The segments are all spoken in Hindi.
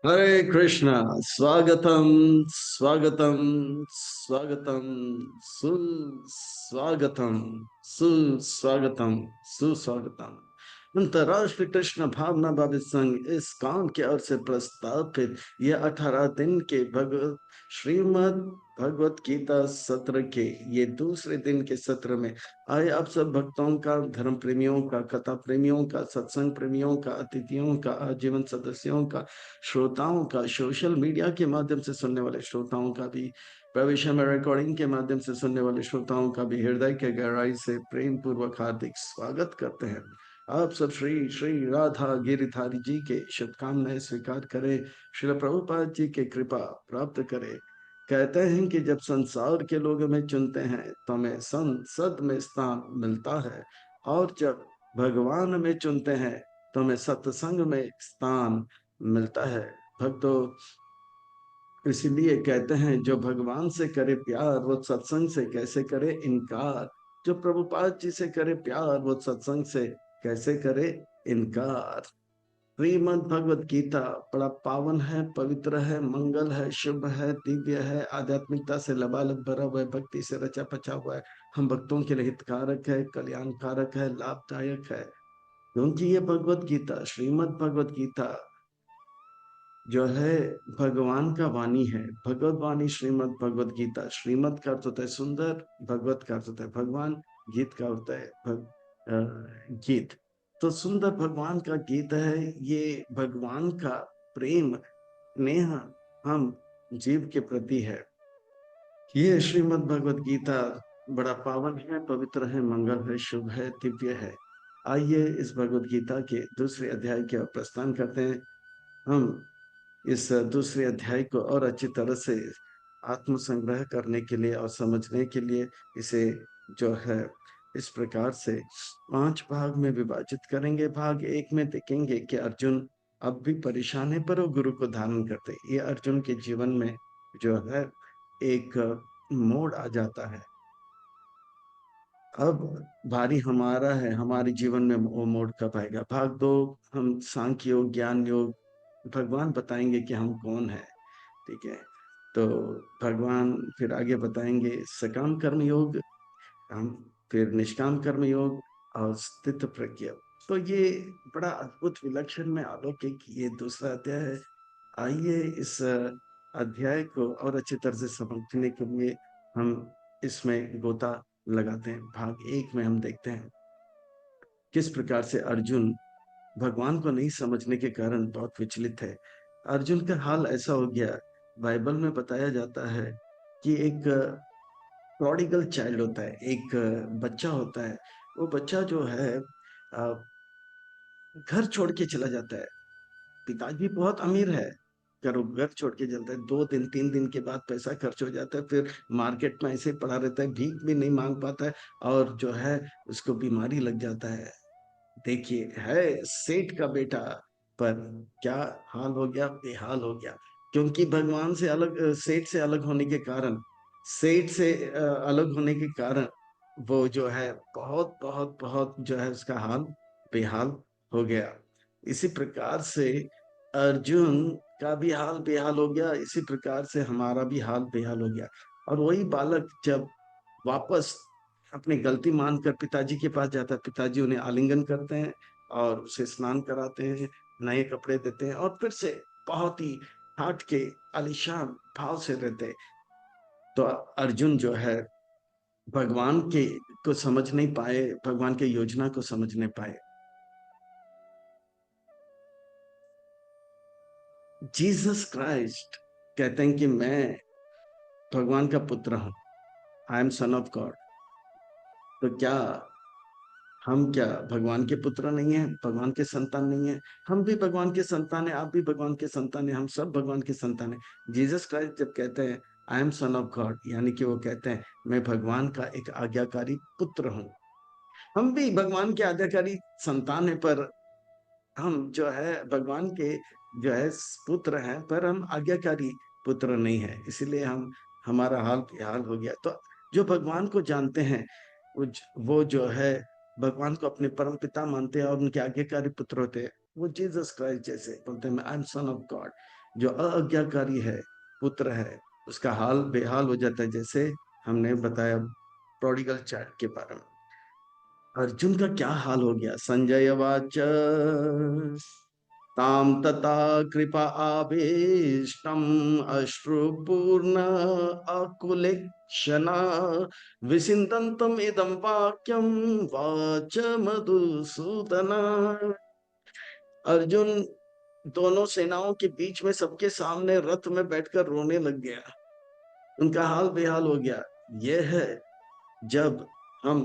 हरे कृष्णा। स्वागतम स्वागतम स्वागतम सुस्वागतम सुस्वागतम सुस्वागतम। अंतर्राष्ट्रीय कृष्ण भावना भावित संघ इस काम की ओर से प्रस्तावित यह 18 दिन के भगवत श्रीमद् भगवत गीता सत्र के ये दूसरे दिन के सत्र में आए आप सब भक्तों का, धर्म प्रेमियों का, कथा प्रेमियों का, सत्संग प्रेमियों का, अतिथियों का, आजीवन सदस्यों का, श्रोताओं का, सोशल मीडिया के माध्यम से सुनने वाले श्रोताओं का भी, भविष्य में रिकॉर्डिंग के माध्यम से सुनने वाले श्रोताओं का भी हृदय के गहराई से प्रेम पूर्वक हार्दिक स्वागत करते हैं। आप सब श्री श्री राधा गिरिधारी जी के शुभकामनाएं स्वीकार करें, श्रील प्रभुपाद जी के कृपा प्राप्त करें। कहते हैं कि जब संसार के लोग हमें चुनते हैं तो हमें संसद में स्थान मिलता है, और जब भगवान हमें चुनते हैं तो हमें सत्संग में स्थान मिलता है। भक्तों, इसीलिए कहते हैं जो भगवान से करे प्यार वो सत्संग से कैसे करे इनकार। जो प्रभुपाद जी से करे प्यार वो सत्संग से कैसे करे इनकार। श्रीमद् भगवत गीता बड़ा पावन है, पवित्र है, मंगल है, शुभ है, दिव्य है, आध्यात्मिकता से लबालब भरा हुआ है, भक्ति से रचा पचा हुआ है, हम भक्तों के लिए हितकारक है, कल्याणकारक है, लाभदायक है। क्योंकि ये भगवत गीता, श्रीमद् भगवत गीता जो है भगवान का वाणी है। भगवत वाणी श्रीमद् भगवत गीता। श्रीमद् का अर्थ होता है सुंदर, भगवत का अर्थ होता है भगवान, गीत का होता है गीत। तो सुंदर भगवान का गीत है ये। भगवान का प्रेम स्नेह हम जीव के प्रति है। ये श्रीमद् भगवत गीता बड़ा पावन है, पवित्र है, मंगल है, शुभ है, दिव्य है। आइए इस भगवत गीता के दूसरे अध्याय के ओर प्रस्थान करते हैं। हम इस दूसरे अध्याय को और अच्छी तरह से आत्म संग्रह करने के लिए और समझने के लिए इसे जो है इस प्रकार से 5 भाग में विभाजित करेंगे। भाग 1 में देखेंगे कि अर्जुन अब भी परेशान है पर वो गुरु को धारण करते। ये अर्जुन के जीवन में जो है एक मोड़ आ जाता है। अब भारी हमारा है, हमारे जीवन में वो मोड़ कब आएगा। भाग 2 हम सांख्य योग, ज्ञान योग, भगवान बताएंगे कि हम कौन है। ठीक है। तो भगवान फिर आगे बताएंगे सकाम कर्म योग, हम फिर निष्काम कर्म योग और स्थित प्रज्ञ। तो ये बड़ा अद्भुत, विलक्षण में अलौकिक ये दूसरा अध्याय है। आइए इस अध्याय को और अच्छी तरह से समझने के लिए हम इसमें गोता लगाते हैं। भाग 1 में हम देखते हैं किस प्रकार से अर्जुन भगवान को नहीं समझने के कारण बहुत विचलित है। अर्जुन का हाल ऐसा हो गया, बाइबल में बताया जाता है कि एक प्रोडिगल चाइल्ड होता है, एक बच्चा होता है। वो बच्चा जो है घर छोड़ के चला जाता है। पिताजी बहुत अमीर है, घर घर छोड़ के चलता है। 2 दिन 3 दिन के बाद पैसा खर्च हो जाता है, फिर मार्केट में ऐसे पड़ा रहता है, भीख भी नहीं मांग पाता है, और जो है उसको बीमारी लग जाता है। देखिए, है सेठ का बेटा, पर क्या हाल हो गया, बेहाल हो गया। क्योंकि भगवान से अलग, सेठ से अलग होने के कारण, सेठ से अलग होने के कारण वो जो है बहुत बहुत बहुत जो है उसका हाल बेहाल हो गया। इसी प्रकार से अर्जुन का भी हाल बेहाल हो गया, इसी प्रकार से हमारा भी हाल बेहाल हो गया। और वही बालक जब वापस अपनी गलती मानकर पिताजी के पास जाता है, पिताजी उन्हें आलिंगन करते हैं और उसे स्नान कराते हैं, नए कपड़े देते हैं, और फिर से बहुत ही ठाठ के आलीशान भाव से रहते हैं। तो अर्जुन जो है भगवान के को समझ नहीं पाए, भगवान के योजना को समझ नहीं पाए। जीसस क्राइस्ट कहते हैं कि मैं भगवान का पुत्र हूं, I am son of God. तो क्या हम क्या भगवान के पुत्र नहीं है, भगवान के संतान नहीं है? हम भी भगवान के संतान है, आप भी भगवान के संतान है, हम सब भगवान के संतान है। जीसस क्राइस्ट जब कहते हैं I am son of God, यानी कि वो कहते हैं मैं भगवान का एक आज्ञाकारी पुत्र हूँ। हम भी भगवान के आज्ञाकारी संतान है, पर हम जो है भगवान के जो है पुत्र हैं, पर हम आज्ञाकारी पुत्र नहीं है। इसीलिए हम हमारा हाल बेहाल हो गया। तो जो भगवान को जानते हैं वो जो है भगवान को अपने परम पिता मानते हैं और उनके आज्ञाकारी पुत्र होते हैं। वो जीसस क्राइस्ट जैसे बोलते हैं I am son of God. जो अज्ञाकारी है, पुत्र है, उसका हाल बेहाल हो जाता है, जैसे हमने बताया प्रोडिगल चाइल्ड के बारे में। अर्जुन का क्या हाल हो गया। संजय वाच ताम तथा कृपा आभीष्टम अश्रुपूर्ण अकुलेक्षणा विचिन्तन्तम् इदं वाक्यम वाच मधुसूदना। अर्जुन दोनों सेनाओं के बीच में सबके सामने रथ में बैठकर रोने लग गया। उनका हाल बेहाल हो गया। यह है जब हम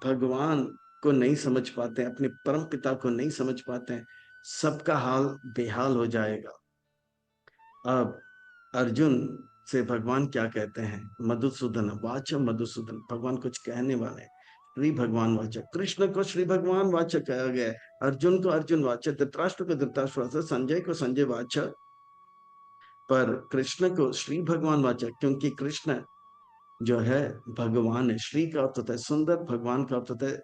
भगवान को नहीं समझ पाते हैं, अपने परम पिता को नहीं समझ पाते हैं, सबका हाल बेहाल हो जाएगा। अब अर्जुन से भगवान क्या कहते हैं, मधुसूदन वाचक, मधुसूदन भगवान कुछ कहने वाले हैं। श्री भगवान वाचक, कृष्ण को श्री भगवान वाचक कहा गया है, अर्जुन को अर्जुन वाचक, धृतराष्ट्र को धृतराष्ट्र वाचक, संजय को संजय वाचक, पर कृष्ण को श्री भगवान वाचक, क्योंकि कृष्ण जो है भगवान है। श्री का अर्थ होता है सुंदर, भगवान का अर्थ होता है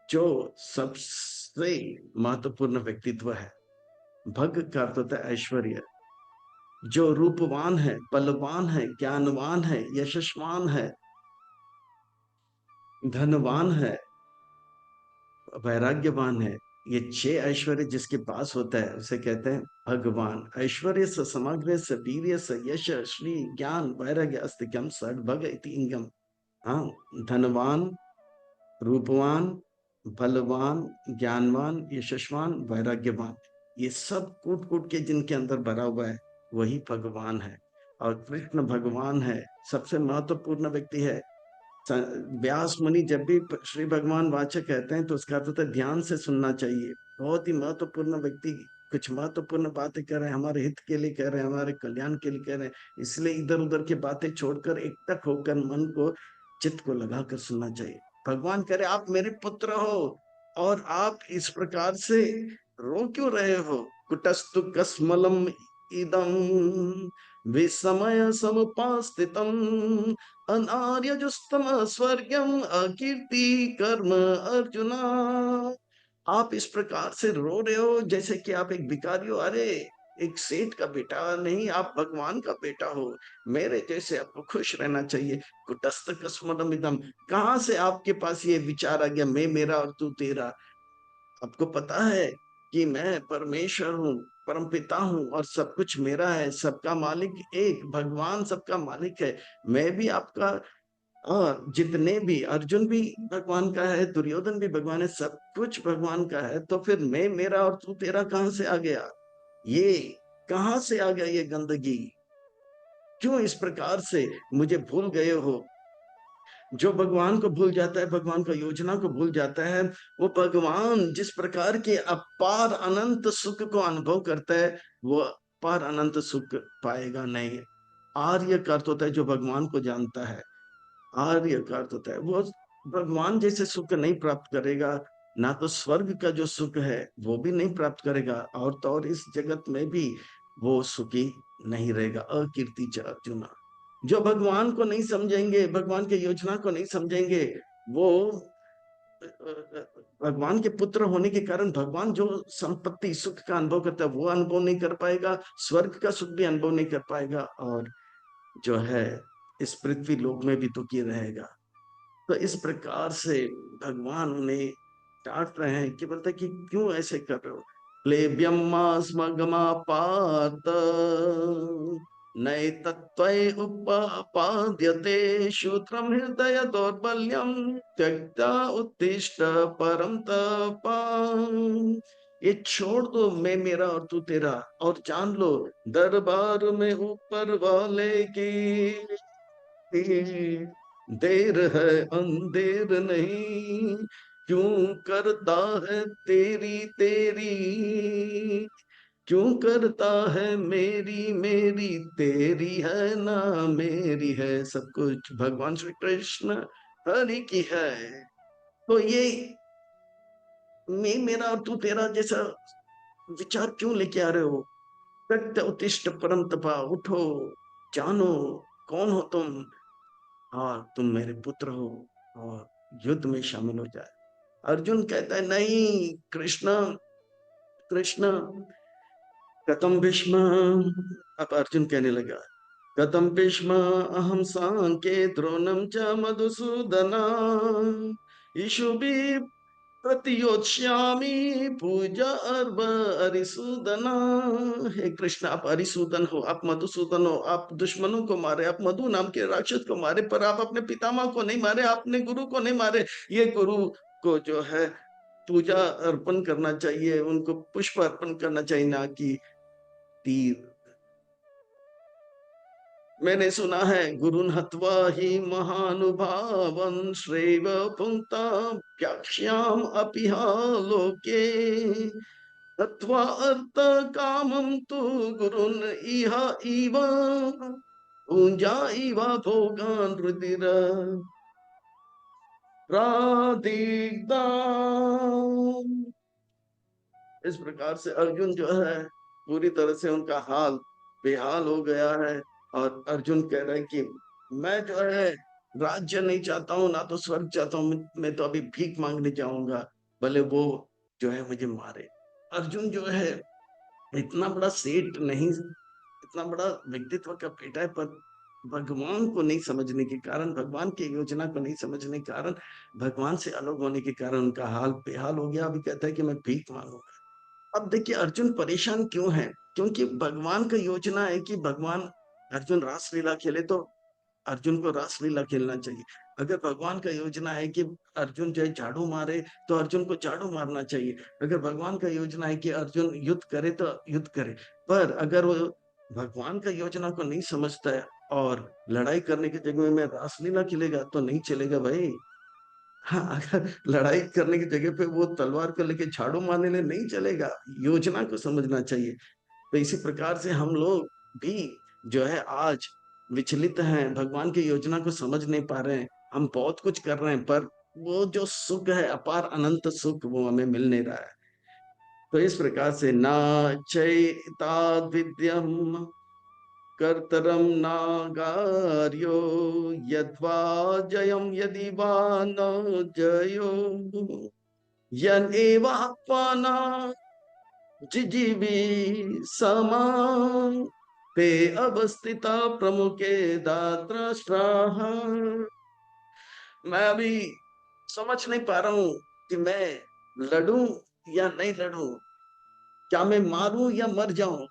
जो सबसे महत्वपूर्ण व्यक्तित्व है। भग का अर्थ होता है ऐश्वर्य, जो रूपवान है, बलवान है, ज्ञानवान है, यशस्वान है, धनवान है, वैराग्यवान है। ये 6 ऐश्वर्य जिसके पास होता है उसे कहते हैं भगवान। ऐश्वर्य स समग्र स वीर्य स यश श्री ज्ञान वैराग्य अस्तिक्यम षड्भग इति इंगम। हाँ, धनवान, रूपवान, बलवान, ज्ञानवान, यशस्वान, वैराग्यवान, ये सब कूट कूट के जिनके अंदर भरा हुआ है वही भगवान है। और कृष्ण भगवान है, सबसे महत्वपूर्ण व्यक्ति है। व्यास मुनि जब भी श्री भगवान वाचक कहते हैं तो उसका अर्थ होता है ध्यान से सुनना चाहिए। बहुत ही महत्वपूर्ण व्यक्ति कुछ महत्वपूर्ण बातें कर रहे हैं, हमारे हित के लिए कह रहे हैं, हमारे कल्याण के लिए कह रहे हैं, इसलिए इधर उधर की बातें छोड़कर एकटक होकर मन को, चित्त को लगाकर सुनना चाहिए। भगवान कह रहे आप मेरे पुत्र हो और आप इस प्रकार से रो क्यों रहे हो। कुटस्तु कस्मलम इदम विस्मय समुपास्थितम अनार्यजुस्तम स्वर्गम अकीर्ति कर्म अर्जुना। आप इस प्रकार से रो रहे हो जैसे कि आप एक भिखारी हो। अरे एक सेठ का बेटा नहीं, आप भगवान का बेटा हो, मेरे जैसे आपको खुश रहना चाहिए। कुटस्थ कस्मदमिदम, कहाँ से आपके पास ये विचार आ गया मैं मेरा और तू तेरा। आपको पता है कि मैं परमेश्वर हूँ, परम पिता हूँ और सब कुछ मेरा है, सबका मालिक एक भगवान सबका मालिक है। मैं भी आपका, और जितने भी, अर्जुन भी भगवान का है, दुर्योधन भी भगवान है, सब कुछ भगवान का है। तो फिर मैं मेरा और तू तेरा कहाँ से आ गया, ये कहाँ से आ गया ये गंदगी। क्यों इस प्रकार से मुझे भूल गए हो। जो भगवान को भूल जाता है, भगवान का योजना को भूल जाता है, वो भगवान जिस प्रकार के अपार अनंत सुख को अनुभव करता है वो अपार अनंत सुख पाएगा नहीं। आर्य का अर्थ होता है जो भगवान को जानता है, आर्य का अर्थ होता है वो भगवान जैसे सुख नहीं प्राप्त करेगा। ना तो स्वर्ग का जो सुख है वो भी नहीं प्राप्त करेगा, और तो और इस जगत में भी वो सुखी नहीं रहेगा। अकीर्ति च अर्जुन, जो भगवान को नहीं समझेंगे, भगवान के योजना को नहीं समझेंगे, वो भगवान के पुत्र होने के कारण भगवान जो संपत्ति सुख का अनुभव करता है वो अनुभव नहीं कर पाएगा, स्वर्ग का सुख भी अनुभव नहीं कर पाएगा, और जो है इस पृथ्वी लोक में भी दुखी रहेगा। तो इस प्रकार से भगवान उन्हें डांट रहे हैं कि बोलते कि क्यों ऐसे कर रहे हो। क्लेब्यम स्मगमा पात नैतत्त्वय उपाद्यते शूत्रम हृदय दौर्बल्यम त्यक्ता उत्तिष्ठ परम तपा। ये छोड़ दो मैं मेरा और तू तेरा, और जान लो दरबार में ऊपर वाले की देर है अंधेर नहीं। क्यों करता है तेरी तेरी, क्यों करता है मेरी मेरी, तेरी है ना मेरी है, सब कुछ भगवान श्री कृष्ण हरि की है। तो ये मैं मेरा और तू तेरा जैसा विचार क्यों लेके आ रहे हो। तक्त उत्तिष्ठ परम तपा, उठो, जानो कौन हो तुम, और तुम मेरे पुत्र हो, और युद्ध में शामिल हो जाए। अर्जुन कहता है नहीं कृष्ण, कृष्ण कथम भीष्म, अब अर्जुन कहने लगा, कथम भीष्म अहम सांख्ये द्रोणम च मधुसूदना ईशुभी प्रतियोत्स्यामि पूजा अर्ब अरिसूदना। हे कृष्ण, आप अरिसूदन हो, आप मधुसूदन हो, आप दुश्मनों को मारे, आप मधु नाम के राक्षस को मारे, पर आप अपने पितामह को नहीं मारे, आपने गुरु को नहीं मारे। ये गुरु को जो है पूजा अर्पण करना चाहिए, उनको पुष्प अर्पण करना चाहिए, ना कि तीर। मैंने सुना है गुरुन हत्वा ही महानुभावन श्रेव पुंता व्याख्याम अपिहा लोके हत्वा अर्थ कामम तु गुरुन इह इव पूजा इव भोगान रुधिर प्रादिग्धा। इस प्रकार से अर्जुन जो है पूरी तरह से उनका हाल बेहाल हो गया है। और अर्जुन कह रहा है कि मैं जो है राज्य नहीं चाहता हूँ, ना तो स्वर्ग चाहता हूँ, मैं तो अभी भीख मांगने जाऊंगा, भले वो जो है मुझे मारे। अर्जुन जो है इतना बड़ा सेठ नहीं, इतना बड़ा व्यक्तित्व का बेटा है, पर भगवान को नहीं समझने के कारण, भगवान की योजना को नहीं समझने के कारण, भगवान से अलग होने के कारण उनका हाल बेहाल हो गया। अभी कहता है कि मैं भीख मांगूंगा। अब देखिए अर्जुन परेशान क्यों है, क्योंकि भगवान का योजना है कि भगवान, अर्जुन रासलीला खेले तो अर्जुन को रासलीला खेलना चाहिए। अगर भगवान का योजना है कि अर्जुन जो है झाड़ू मारे, तो अर्जुन को झाड़ू मारना चाहिए। अगर भगवान का योजना है कि अर्जुन युद्ध करे तो युद्ध करे। पर अगर वो भगवान का योजना को नहीं समझता है और लड़ाई करने की जगह में रासलीला खेलेगा, तो नहीं चलेगा भाई। हाँ, अगर लड़ाई करने की जगह पे वो तलवार को लेके झाड़ू मारने ले, नहीं चलेगा। योजना को समझना चाहिए। तो इसी प्रकार से हम लोग भी जो है आज विचलित हैं, भगवान की योजना को समझ नहीं पा रहे हैं। हम बहुत कुछ कर रहे हैं, पर वो जो सुख है, अपार अनंत सुख, वो हमें मिल नहीं रहा है। तो इस प्रकार से ना चैताद विद्यम कर्तरम नागार्यो यद्वा जयम यदि वा न जयो यन्एवात्मना जिजीवी समा ते अवस्थिता प्रमुखे दात्रष्ट्राः। मैं अभी समझ नहीं पा रहा हूं कि मैं लड़ूं या नहीं लड़ूं, क्या मैं मारूं या मर जाऊं।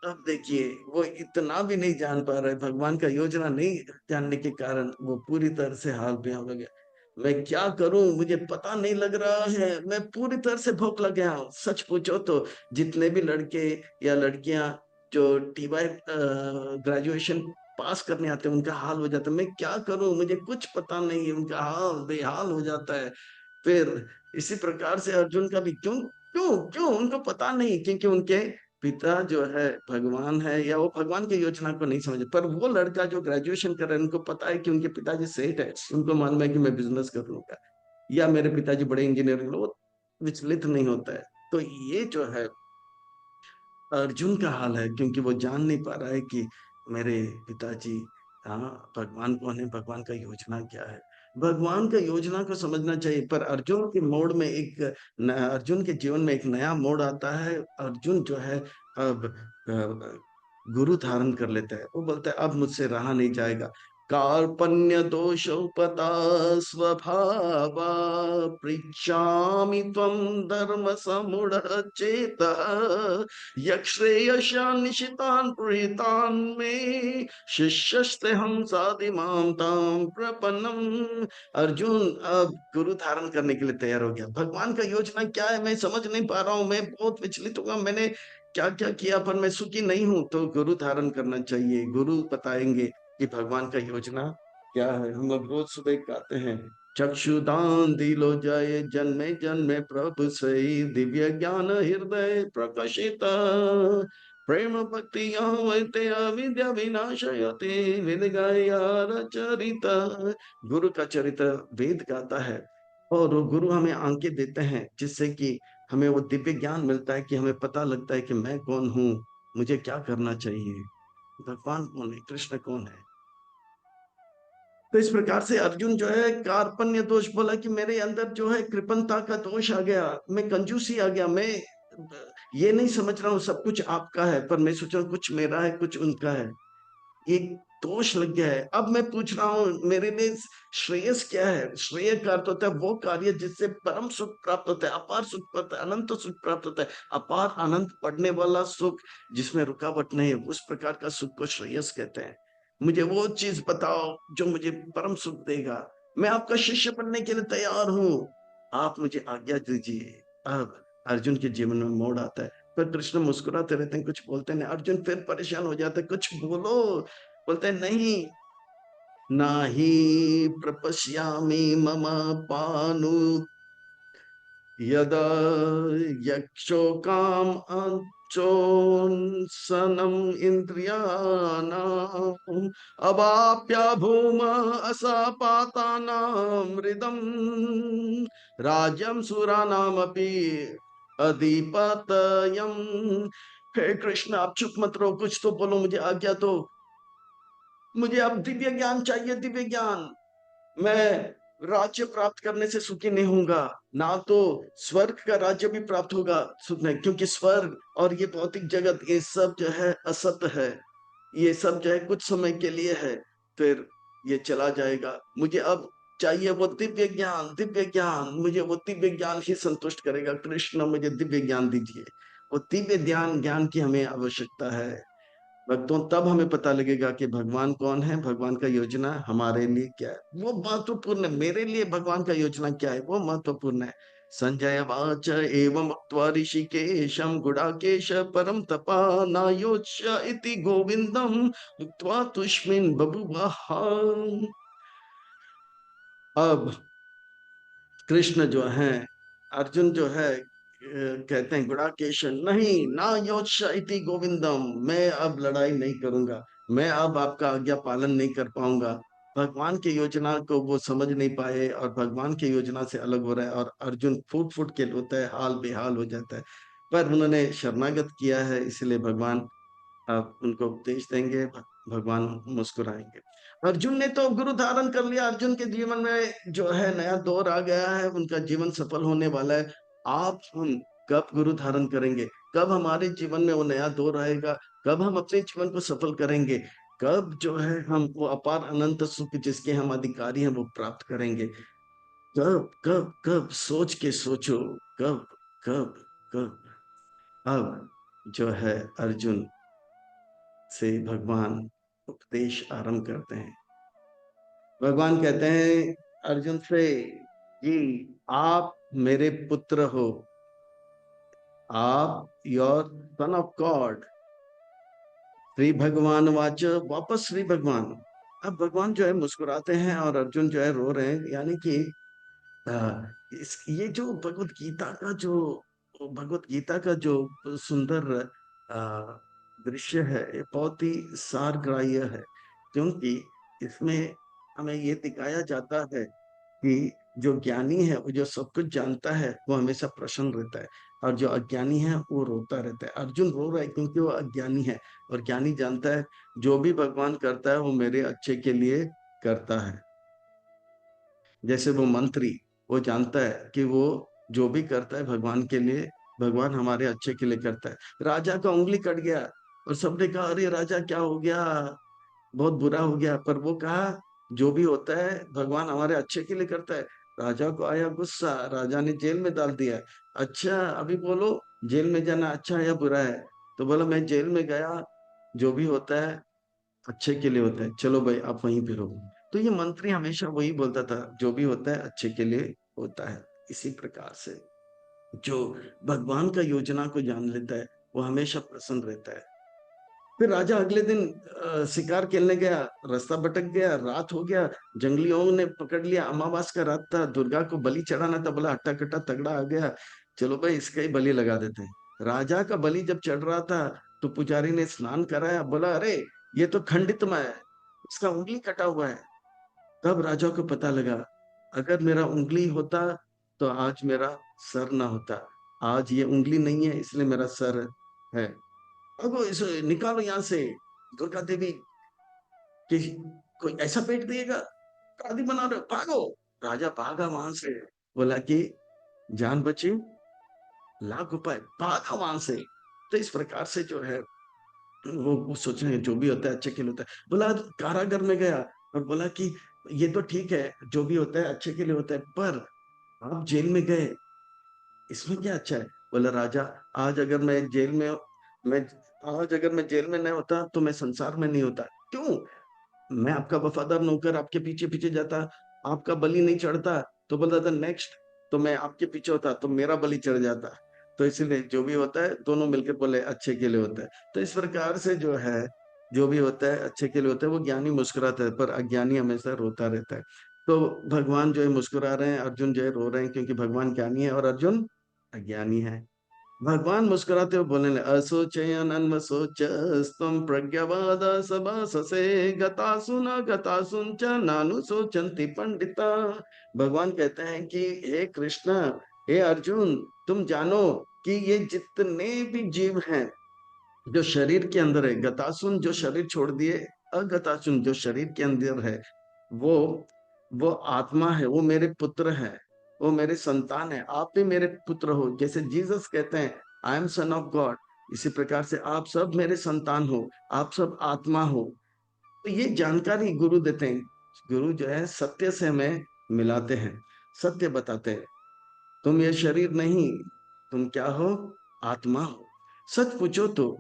अब देखिए वो इतना भी नहीं जान पा रहे, भगवान का योजना नहीं जानने के कारण वो पूरी तरह से हाल बेहाल हो गया। मैं क्या करूं, मुझे पता नहीं लग रहा है, मैं पूरी तरह से भौंक लग गया हूं। सच पूछो तो जितने भी लड़के या लड़कियां जो टीवाई ग्रेजुएशन पास करने आते हैं, उनका हाल हो जाता है। मैं क्या करूं, मुझे कुछ पता नहीं है, उनका हाल बेहाल हो जाता है। फिर इसी प्रकार से अर्जुन का भी क्यों क्यों क्यों उनको पता नहीं, क्योंकि उनके पिता जो है भगवान है, या वो भगवान की योजना को नहीं समझे। पर वो लड़का जो ग्रेजुएशन कर रहा है, उनको पता है कि उनके पिताजी सेठ है, उनको मालूम है कि मैं बिजनेस कर लूंगा, या मेरे पिताजी बड़े इंजीनियर हैं, वो विचलित नहीं होता है। तो ये जो है अर्जुन का हाल है, क्योंकि वो जान नहीं पा रहा है कि मेरे पिताजी, हाँ, भगवान कौन है, भगवान का योजना क्या है। भगवान का योजना को समझना चाहिए। पर अर्जुन के मोड़ में एक अर्जुन के जीवन में एक नया मोड़ आता है। अर्जुन जो है अब गुरु धारण कर लेता है। वो बोलता है अब मुझसे रहा नहीं जाएगा। कार्पण्य दोषोपता स्वभावा पृच्छामि त्वं धर्म समुढ़ चेतः यक्षेयशान् निशितान् पुरीतान् मे शिष्यस्ते हम साधिमां तां प्रपन्नम। अर्जुन अब गुरु धारण करने के लिए तैयार हो गया। भगवान का योजना क्या है मैं समझ नहीं पा रहा हूँ, मैं बहुत विचलित हुआ, मैंने क्या क्या किया, पर मैं सुखी नहीं हूं। तो गुरु धारण करना चाहिए, गुरु बताएंगे कि भगवान का योजना क्या है। हम लोग रोज सुबह गाते हैं, चक्षुदान दिलो जाए जन्मे जन्मे प्रभु सई दिव्य ज्ञान हृदय प्रकाशित प्रेम भक्ति वैते अविद्या विनाशयते वेद गायार चरित। गुरु का चरित्र वेद गाता है, और वो गुरु हमें आंखें देते हैं, जिससे कि हमें वो दिव्य ज्ञान मिलता है, कि हमें पता लगता है कि मैं कौन हूँ, मुझे क्या करना चाहिए, भगवान कौन है, कृष्ण कौन है। तो इस प्रकार से अर्जुन जो है कार्पण्य दोष बोला कि मेरे अंदर जो है कृपणता का दोष आ गया, मैं कंजूसी आ गया, मैं ये नहीं समझ रहा हूँ सब कुछ आपका है, पर मैं सोच रहा हूँ कुछ मेरा है कुछ उनका है। एक दोष लग गया है। अब मैं पूछ रहा हूँ मेरे लिए श्रेयस क्या है? श्रेय का अर्थ होता है वो कार्य जिससे परम सुख प्राप्त होता है, अपार सुख प्राप्त है, अनंत सुख प्राप्त होता है। अपार अनंत पढ़ने वाला सुख जिसमें रुकावट नहीं है, उस प्रकार का सुख को श्रेयस कहते हैं। मुझे वो चीज बताओ जो मुझे परम सुख देगा। मैं आपका शिष्य बनने के लिए तैयार हूँ, आप मुझे आज्ञा दीजिए। अब अर्जुन के जीवन में मोड़ आता है। फिर कृष्ण मुस्कुराते रहते हैं, कुछ बोलते नहीं। अर्जुन फिर परेशान हो जाते हैं, कुछ बोलो। बोलते हैं नहीं, नाही प्रपश्यामि मम पानु यदा यक्षोकाम अंचोन्सनम इंद्रियाणाम अवाप्य भूम असपातानाम हृदम राज्यम सुरानामपि अधिपतयम। हे कृष्ण, आप चुप मत रहो, कुछ तो बोलो, मुझे आज्ञा दो। मुझे अब दिव्य ज्ञान चाहिए, दिव्य ज्ञान। मैं राज्य प्राप्त करने से सुखी नहीं होऊंगा, ना तो स्वर्ग का राज्य भी प्राप्त होगा सुख नहीं, क्योंकि स्वर्ग और ये भौतिक जगत ये सब जो है असत है। ये सब जो है कुछ समय के लिए है, फिर ये चला जाएगा। मुझे अब चाहिए वो दिव्य ज्ञान, दिव्य ज्ञान। मुझे वो दिव्य ज्ञान ही संतुष्ट करेगा। कृष्ण मुझे दिव्य ज्ञान दीजिए। वो दिव्य ज्ञान, ज्ञान की हमें आवश्यकता है भक्तों। तब हमें पता लगेगा कि भगवान कौन है, भगवान का योजना हमारे लिए क्या है, वो महत्वपूर्ण है। मेरे लिए भगवान का योजना क्या है वो महत्वपूर्ण है। संजय वाच एवं उक्त्वा ऋषिकेशं गुडाकेश परम तपा नायोच्य इति गोविंदम उक्त्वा तुष्मिन् बभुवः। अब कृष्ण जो है, अर्जुन जो है कहते हैं गुड़ाकेश नहीं ना योत्स इति गोविंदम, मैं अब लड़ाई नहीं करूंगा, मैं अब आपका आज्ञा पालन नहीं कर पाऊंगा। भगवान की योजना को वो समझ नहीं पाए और भगवान की योजना से अलग हो रहा है, और अर्जुन फूट फूट के रोता है, हाल बेहाल हो जाता है। पर उन्होंने शरणागत किया है, इसलिए भगवान आप उनको उपदेश देंगे, भगवान मुस्कुराएंगे। अर्जुन ने तो गुरु धारण कर लिया, अर्जुन के जीवन में जो है नया दौर आ गया है, उनका जीवन सफल होने वाला है। आप हम कब गुरु धारण करेंगे? कब हमारे जीवन में वो नया दौर आएगा? कब हम अपने जीवन को सफल करेंगे? कब जो है हम वो अपार अनंत सुख जिसके हम अधिकारी हैं वो प्राप्त करेंगे? कब कब कब सोच के सोचो। कब कब कब? अब जो है अर्जुन से भगवान उपदेश आरंभ करते हैं। भगवान कहते हैं अर्जुन से कि आप मेरे पुत्र हो, आप your son of God. Shri भगवान वाच, वापस श्री भगवान। अब भगवान जो है मुस्कुराते हैं और अर्जुन जो है रो रहे हैं, यानी कि ये जो भगवत गीता का जो सुंदर दृश्य है, ये बहुत ही सारग्राह्य है। क्योंकि इसमें हमें ये दिखाया जाता है कि जो ज्ञानी है, वो जो सब कुछ जानता है, वो हमेशा प्रसन्न रहता है, और जो अज्ञानी है वो रोता रहता है। अर्जुन रो रहा है क्योंकि वो अज्ञानी है, और ज्ञानी जानता है जो भी भगवान करता है वो मेरे अच्छे के लिए करता है। जैसे वो मंत्री, वो जानता है कि वो जो भी करता है भगवान के लिए, भगवान हमारे अच्छे के लिए करता है। राजा का उंगली कट गया और सबने कहा अरे राजा क्या हो गया, बहुत बुरा हो गया। पर वो कहा जो भी होता है भगवान हमारे अच्छे के लिए करता है। राजा को आया गुस्सा, राजा ने जेल में डाल दिया। अच्छा अभी बोलो, जेल में जाना अच्छा है या बुरा है? तो बोला मैं जेल में गया, जो भी होता है अच्छे के लिए होता है, चलो भाई आप वहीं पे रहो। तो ये मंत्री हमेशा वही बोलता था, जो भी होता है अच्छे के लिए होता है। इसी प्रकार से जो भगवान का योजना को जान लेता है वो हमेशा प्रसन्न रहता है। फिर राजा अगले दिन शिकार खेलने गया, रास्ता भटक गया, रात हो गया, जंगलियों ने पकड़ लिया, अमावास का रात था, दुर्गा को बलि चढ़ाना था। बोला हट्टा कट्टा तगड़ा आ गया, चलो भाई इसका ही बलि लगा देते हैं। राजा का बलि जब चढ़ रहा था तो पुजारी ने स्नान कराया, बोला अरे ये तो खंडित में है, इसका उंगली कटा हुआ है। तब राजा को पता लगा, अगर मेरा उंगली होता तो आज मेरा सर ना होता, आज ये उंगली नहीं है इसलिए मेरा सर है। अब इसे निकालो यहाँ से। दुर्गा देवी कि कोई ऐसा पेट दिएगा, शादी बना रहे हो, भागो। राजा भागा वहां से, बोला कि जान बची लाख उपाय, भागा वहां से। तो इस प्रकार से जो है वो सोच रहे हैं जो भी होता है अच्छे के लिए होता है। बोला कारागार में गया और बोला कि ये तो ठीक है, जो भी होता है अच्छे के लिए होता है, पर आप जेल में गए, इसमें क्या अच्छा है? बोला राजा, आज अगर मैं जेल में मैं आज अगर मैं जेल में नहीं होता तो मैं संसार में नहीं होता। क्यों? मैं आपका वफादार नौकर आपके पीछे पीछे जाता, आपका बलि नहीं चढ़ता, तो बोलता था नेक्स्ट, तो मैं आपके पीछे होता तो मेरा बलि चढ़ जाता। तो इसीलिए जो भी होता है दोनों मिलकर बोले अच्छे के लिए होता है। तो इस प्रकार से जो है जो भी होता है अच्छे के लिए होता है। वो ज्ञानी मुस्कुराता है, पर अज्ञानी हमेशा रोता रहता है। तो भगवान जो है मुस्कुरा रहे हैं, अर्जुन जो है रो रहे हैं, क्योंकि भगवान ज्ञानी है और अर्जुन अज्ञानी है। भगवान मुस्कुराते हुए बोलने लगे, असोचयन अन्वसोचस्त्वं प्रज्ञावाद सभाससे गता सुन च नानु सोचन्ति पंडिता। भगवान कहते हैं कि हे कृष्ण, हे अर्जुन, तुम जानो कि ये जितने भी जीव हैं जो शरीर के अंदर है, गतासुन जो शरीर छोड़ दिए, अगतासुन जो शरीर के अंदर है, वो वो आत्मा है, वो मेरे पुत्र है, वो मेरे संतान है। आप भी मेरे पुत्र हो, जैसे जीसस कहते हैं I am son of God. इसी प्रकार से आप सब मेरे संतान हो, आप सब आत्मा हो। तो ये जानकारी गुरु देते हैं। गुरु जो है सत्य से हमें मिलाते हैं, सत्य बताते हैं। तुम ये शरीर नहीं, तुम क्या हो? आत्मा हो। सच पूछो तो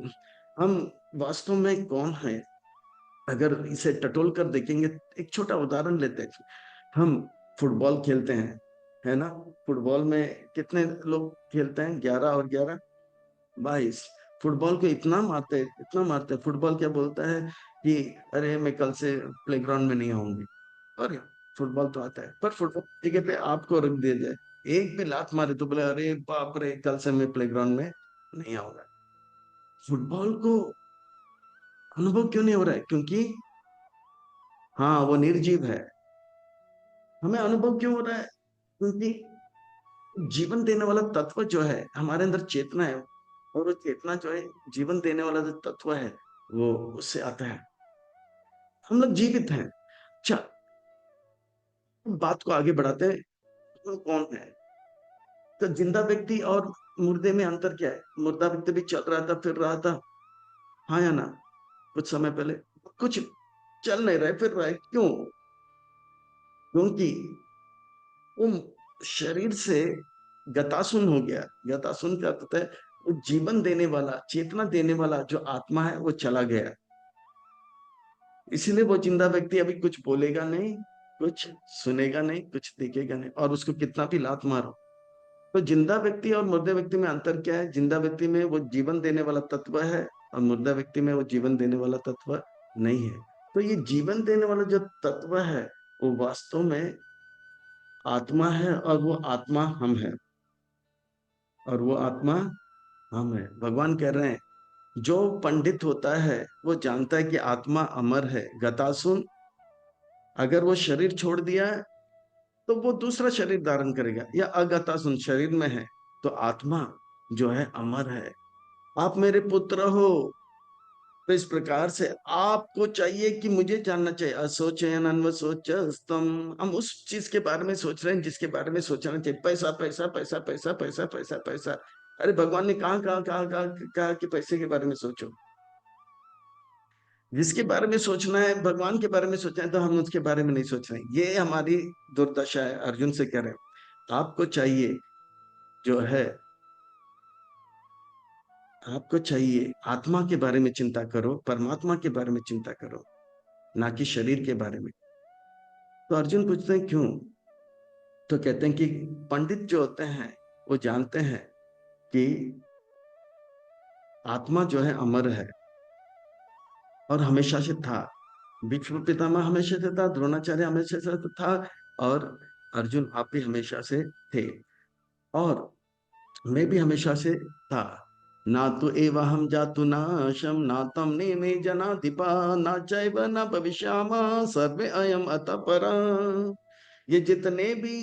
हम वास्तव में कौन है? अगर इसे टटोल कर देखेंगे, एक छोटा उदाहरण लेते हैं। हम फुटबॉल खेलते हैं, है ना? फुटबॉल में कितने लोग खेलते हैं? 11 और 11, 22। फुटबॉल को इतना मारते हैं, इतना मारते हैं। फुटबॉल क्या बोलता है कि अरे मैं कल से प्लेग्राउंड में नहीं आऊंगी। और फुटबॉल तो आता है, पर फुटबॉल की जगह पे आपको रख दिया जाए, एक भी लात मारे तो बोले अरे बाप रे, कल से मैं प्लेग्राउंड में नहीं आऊंगा। फुटबॉल को अनुभव क्यों नहीं हो रहा है? क्योंकि हाँ, वो निर्जीव है। हमें अनुभव क्यों हो रहा है? क्योंकि जीवन देने वाला तत्व जो है हमारे अंदर, चेतना है, और वो चेतना जो है, जीवन देने वाला जो तत्व है, वो उससे आता है। हम लोग जीवित हैं। अच्छा, बात को आगे बढ़ाते हैं। हम कौन है? तो जिंदा व्यक्ति और मुर्दे में अंतर क्या है? मुर्दा व्यक्ति भी चल रहा था, फिर रहा था, हाँ या ना? कुछ समय पहले कुछ चल नहीं रहा है, फिर रहा है। क्यों? क्योंकि वो शरीर से गतासुन हो गया। गतासुन का अर्थ होता है वो जीवन देने वाला, चेतना देने वाला जो आत्मा है वो चला गया। इसीलिए वो जिंदा व्यक्ति अभी कुछ बोलेगा नहीं, कुछ सुनेगा नहीं, कुछ देखेगा नहीं, और उसको कितना भी लात मारो। तो जिंदा व्यक्ति और मुर्दे व्यक्ति में अंतर क्या है? जिंदा व्यक्ति में वो जीवन देने वाला तत्व है, और मुर्दा व्यक्ति में वो जीवन देने वाला तत्व नहीं है। तो ये जीवन देने वाला जो तत्व है वो वास्तव में आत्मा है, और वो आत्मा हम है, और वो आत्मा हम है। भगवान कह रहे हैं जो पंडित होता है वो जानता है कि आत्मा अमर है, गतासुन। अगर वो शरीर छोड़ दिया है तो वो दूसरा शरीर धारण करेगा, या अगतासुन शरीर में है तो आत्मा जो है अमर है। आप मेरे पुत्र हो। तो इस प्रकार से आपको चाहिए कि मुझे जानना चाहिए, असोचयन अन्वसोचस्तम। हम उस चीज के बारे में सोच रहे हैं जिसके बारे में सोचना चाहिए। पैसा पैसा पैसा पैसा पैसा पैसा पैसा। अरे भगवान ने कहा कि पैसे के बारे में सोचो। जिसके बारे में सोचना है, भगवान के बारे में सोचना है, तो हम उसके बारे में नहीं सोच रहे हैं। ये हमारी दुर्दशा है। अर्जुन से कह रहे हैं आपको चाहिए जो है, आपको चाहिए आत्मा के बारे में चिंता करो, परमात्मा के बारे में चिंता करो, ना कि शरीर के बारे में। तो अर्जुन पूछते हैं क्यों? तो कहते हैं कि पंडित जो होते हैं वो जानते हैं कि आत्मा जो है अमर है, और हमेशा से था। भीष्म पितामह हमेशा से था, द्रोणाचार्य हमेशा से था, और अर्जुन आप भी हमेशा से थे, और मैं भी हमेशा से था। ना तो एवं जातु नाशम ना तम ने जना दीपा ना चैव न भविष्यामा सर्वे अयम अतः परा। ये जितने भी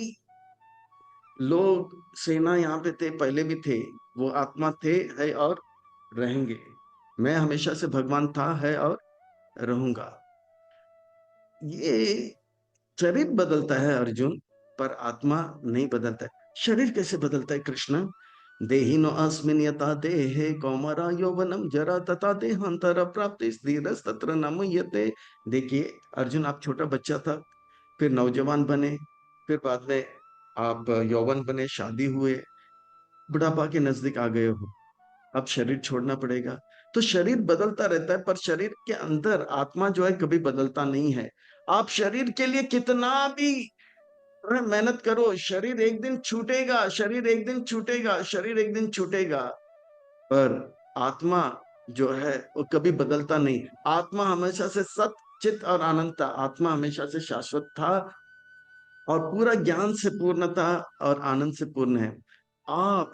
लोग, सेना यहाँ पे थे, पहले भी थे, वो आत्मा थे, है और रहेंगे। मैं हमेशा से भगवान था, है और रहूंगा। ये शरीर बदलता है अर्जुन, पर आत्मा नहीं बदलता है। शरीर कैसे बदलता है कृष्ण? देहिनो अस्मिन् यथा देहे कौमारा यौवनम जरा तथा देहांतर प्राप्ति धीरस्तत्र न मुह्यते। देखिए अर्जुन, आप छोटा बच्चा था, फिर नौजवान बने, फिर बाद में आप यौवन बने, शादी हुए, बुढ़ापा के नजदीक आ गए हो, अब शरीर छोड़ना पड़ेगा। तो शरीर बदलता रहता है, पर शरीर के अंदर आत्मा जो है कभी बदलता नहीं है। आप शरीर के लिए कितना भी अरे मेहनत करो, शरीर एक दिन छूटेगा, शरीर एक दिन छूटेगा, शरीर एक दिन छूटेगा, पर आत्मा जो है वो कभी बदलता नहीं। आत्मा हमेशा से सत चित और आनंद था, आत्मा हमेशा से शाश्वत था और पूरा ज्ञान से पूर्ण था और आनंद से पूर्ण है। आप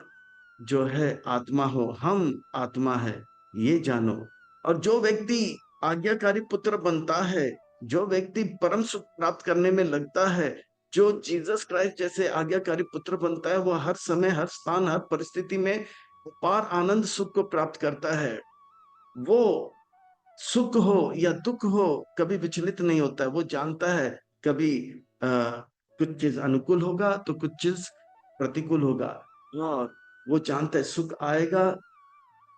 जो है आत्मा हो, हम आत्मा है, ये जानो। और जो व्यक्ति आज्ञाकारी पुत्र बनता है, जो व्यक्ति परम सुख प्राप्त करने में लगता है, जो जीसस क्राइस्ट जैसे आज्ञाकारी पुत्र बनता है, वो हर समय, हर स्थान, हर परिस्थिति में अपार आनंद सुख को प्राप्त करता है। वो सुख हो या दुख हो कभी विचलित नहीं होता है। वो जानता है कभी आ, कुछ चीज अनुकूल होगा तो कुछ चीज प्रतिकूल होगा, और वो जानता है सुख आएगा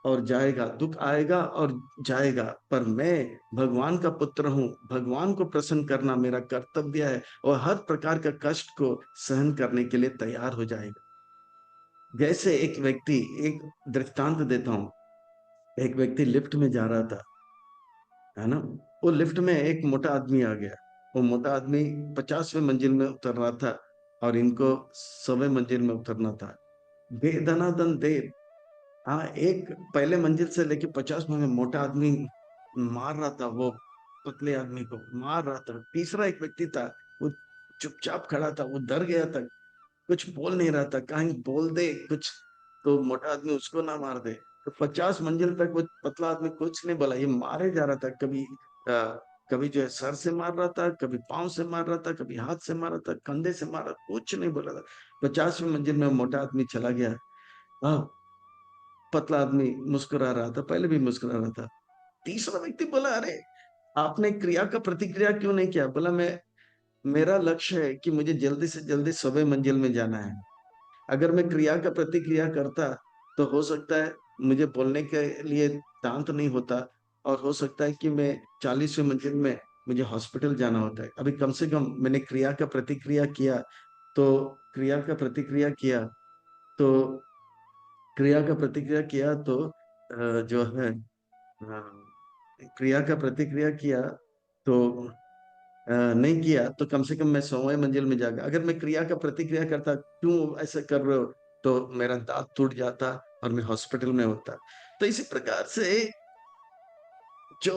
और जाएगा, दुख आएगा और जाएगा, पर मैं भगवान का पुत्र हूँ, भगवान को प्रसन्न करना मेरा कर्तव्य है, और हर प्रकार का कष्ट को सहन करने के लिए तैयार हो जाएगा। जैसे एक व्यक्ति, एक दृष्टांत देता हूँ, एक व्यक्ति लिफ्ट में जा रहा था, है ना, वो लिफ्ट में एक मोटा आदमी आ गया। वो मोटा आदमी 50वें मंजिल में उतर रहा था और इनको 100वें मंजिल में उतरना था। दे दनादन दे। हाँ, एक पहले मंजिल से लेके 50 में मोटा आदमी मार रहा था, वो पतले आदमी को मार रहा था। तीसरा एक व्यक्ति था, वो चुपचाप खड़ा था, वो डर गया था, कुछ बोल नहीं रहा था, कहीं बोल दे कुछ तो मोटा आदमी उसको ना मार दे। तो 50 मंजिल तक वो पतला आदमी कुछ नहीं बोला, ये मारे जा रहा था। कभी कभी जो है सर से मार रहा था, कभी पांव से मार रहा था, कभी हाथ से मार रहा था, कंधे से मार रहा था, कुछ नहीं बोला था। 50वीं मंजिल में मोटा आदमी चला गया। हाँ, पतला आदमी मुस्कुरा रहा था, पहले भी मुस्कुरा रहा था। तीसरा व्यक्ति बोला, अरे आपने क्रिया का प्रतिक्रिया क्यों नहीं किया? बोला, मैं मेरा लक्ष्य है कि मुझे जल्दी से जल्दी 100वें मंजिल में जाना है। अगर मैं क्रिया का प्रतिक्रिया करता तो हो सकता है मुझे बोलने के लिए दांत नहीं होता, और हो सकता है कि मैं 40वीं मंजिल में मुझे हॉस्पिटल जाना होता है। अभी कम से कम मैंने क्रिया का प्रतिक्रिया किया, तो क्रिया का प्रतिक्रिया किया तो क्रिया का प्रतिक्रिया किया तो जो है क्रिया का प्रतिक्रिया किया तो नहीं किया तो कम से कम मैं 100वें मंजिल में जागा। अगर मैं क्रिया का प्रतिक्रिया करता, क्यों ऐसा कर रहे हो, तो मेरा दांत टूट जाता और मैं हॉस्पिटल में होता। तो इसी प्रकार से जो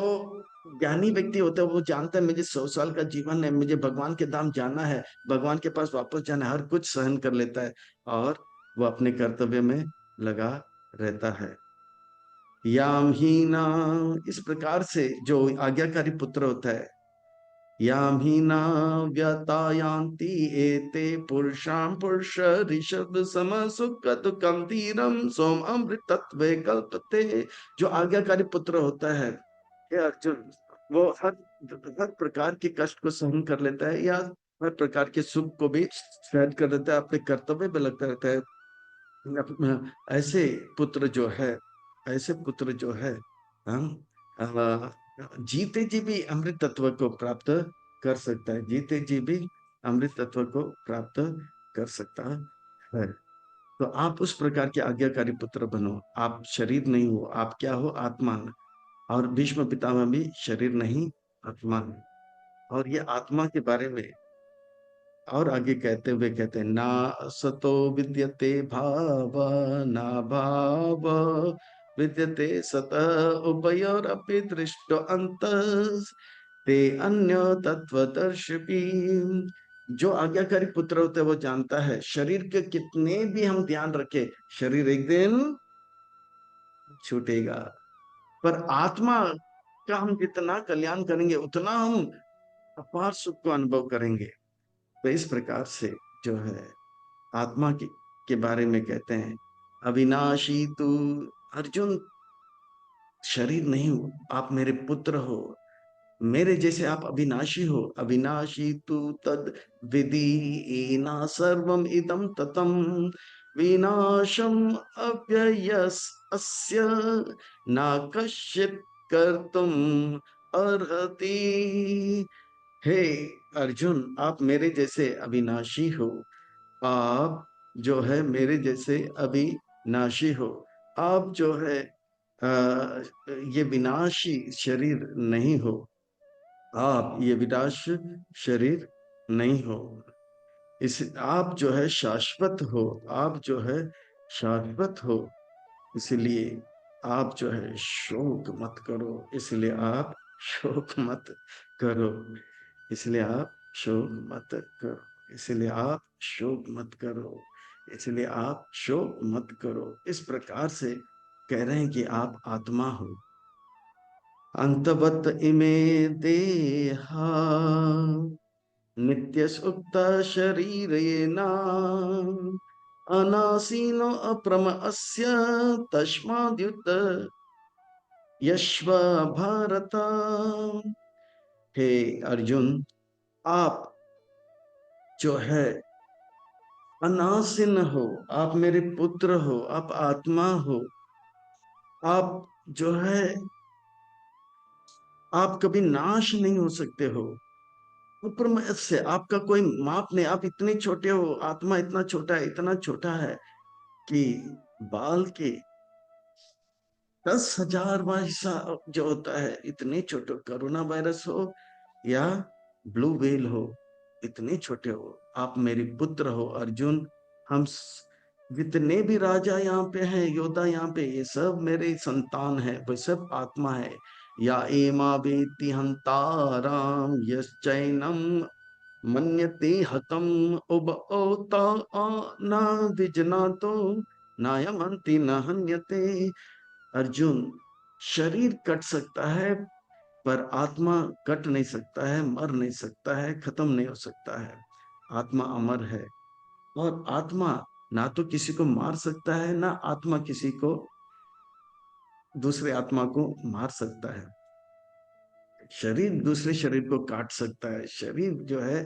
ज्ञानी व्यक्ति होता है वो जानता है मुझे 100 साल का जीवन है, मुझे भगवान के धाम जाना है, भगवान के पास वापस जाना है, हर कुछ सहन कर लेता है और वो अपने कर्तव्य में लगा रहता है। याम ही ना, इस प्रकार से जो आज्ञाकारी पुत्र होता है, याम ही न व्यतायांति एते पुरुषां पुरुष ऋषभ सम सुख दुखम धीरम सोम अमृतत्वे कल्पते। जो आज्ञाकारी पुत्र होता है, हे अर्जुन, वो हर प्रकार के कष्ट को सहन कर लेता है, या हर प्रकार के सुख को भी सहन कर लेता है, अपने कर्तव्य पे लगता रहता है। ऐसे पुत्र जो है, ऐसे पुत्र जो है, हम जीते जी भी अमृत तत्व को प्राप्त कर सकता है, जीते जी भी अमृत तत्व को प्राप्त कर सकता है। तो आप उस प्रकार के आज्ञाकारी पुत्र बनो। आप शरीर नहीं हो, आप क्या हो? आत्मा। और भीष्म पितामह भी शरीर नहीं, आत्मा है। और ये आत्मा के बारे में और आगे कहते हुए कहते हैं, ना सतो विद्यते भाव, ना भाव विद्यते सत, उभयोरपि दृष्टो अंतस ते अन्य तत्वदर्शिपी। जो आज्ञाकारी पुत्र होता है वो जानता है शरीर के कितने भी हम ध्यान रखें, शरीर एक दिन छूटेगा, पर आत्मा का हम जितना कल्याण करेंगे उतना हम अपार सुख को अनुभव करेंगे। तो इस प्रकार से जो है आत्मा के बारे में कहते हैं, अविनाशी तू अर्जुन, शरीर नहीं हो, आप मेरे पुत्र हो, मेरे जैसे आप अविनाशी हो। अविनाशी तू तद विधि ना सर्वम इदम ततम। विनाशम अव्ययस्य न कश्चित् कर्तुम अर्हति। हे अर्जुन, आप मेरे जैसे अविनाशी हो। आप जो है मेरे जैसे अविनाशी हो। आप जो है ये विनाशी शरीर नहीं हो। आप ये विनाश शरीर नहीं हो। इस आप जो है शाश्वत हो। आप जो है शाश्वत हो। इसलिए आप जो है शोक मत करो। इसलिए आप शोक मत करो। इसलिए आप शोक मत करो। इसलिए आप शोक मत करो। इसलिए आप शोक मत करो। इस प्रकार से कह रहे हैं कि आप आत्मा हो। अंतवत इमे देहा नित्य सुक्त शरीर अनासीनो अप्रम अस्य तस्माद्युत यश्व भारत। हे अर्जुन, आप जो है अनासीन हो। आप मेरे पुत्र हो। आप आत्मा हो। आप जो है आप कभी नाश नहीं हो सकते हो। अप्रम से आपका कोई माप नहीं। आप इतने छोटे हो। आत्मा इतना छोटा है, इतना छोटा है कि बाल के 10,000 हिस्सा जो होता है, इतने छोटे। कोरोना वायरस हो या ब्लू व्हेल हो, इतने छोटे हो। आप मेरे पुत्र हो अर्जुन। हम जितने भी राजा यहाँ पे हैं, योद्धा यहाँ पे, ये सब मेरे संतान है। वे सब आत्मा है। या एमा वेत्ति हंताराम यश्चैनम मन्यते हतम उबओता न विजनातो नायमंति न हन्यते। अर्जुन, शरीर कट सकता है पर आत्मा कट नहीं सकता है, मर नहीं सकता है, खत्म नहीं हो सकता है। आत्मा अमर है। और आत्मा ना तो किसी को मार सकता है, ना आत्मा किसी को दूसरे आत्मा को मार सकता है। शरीर दूसरे शरीर को काट सकता है। शरीर जो है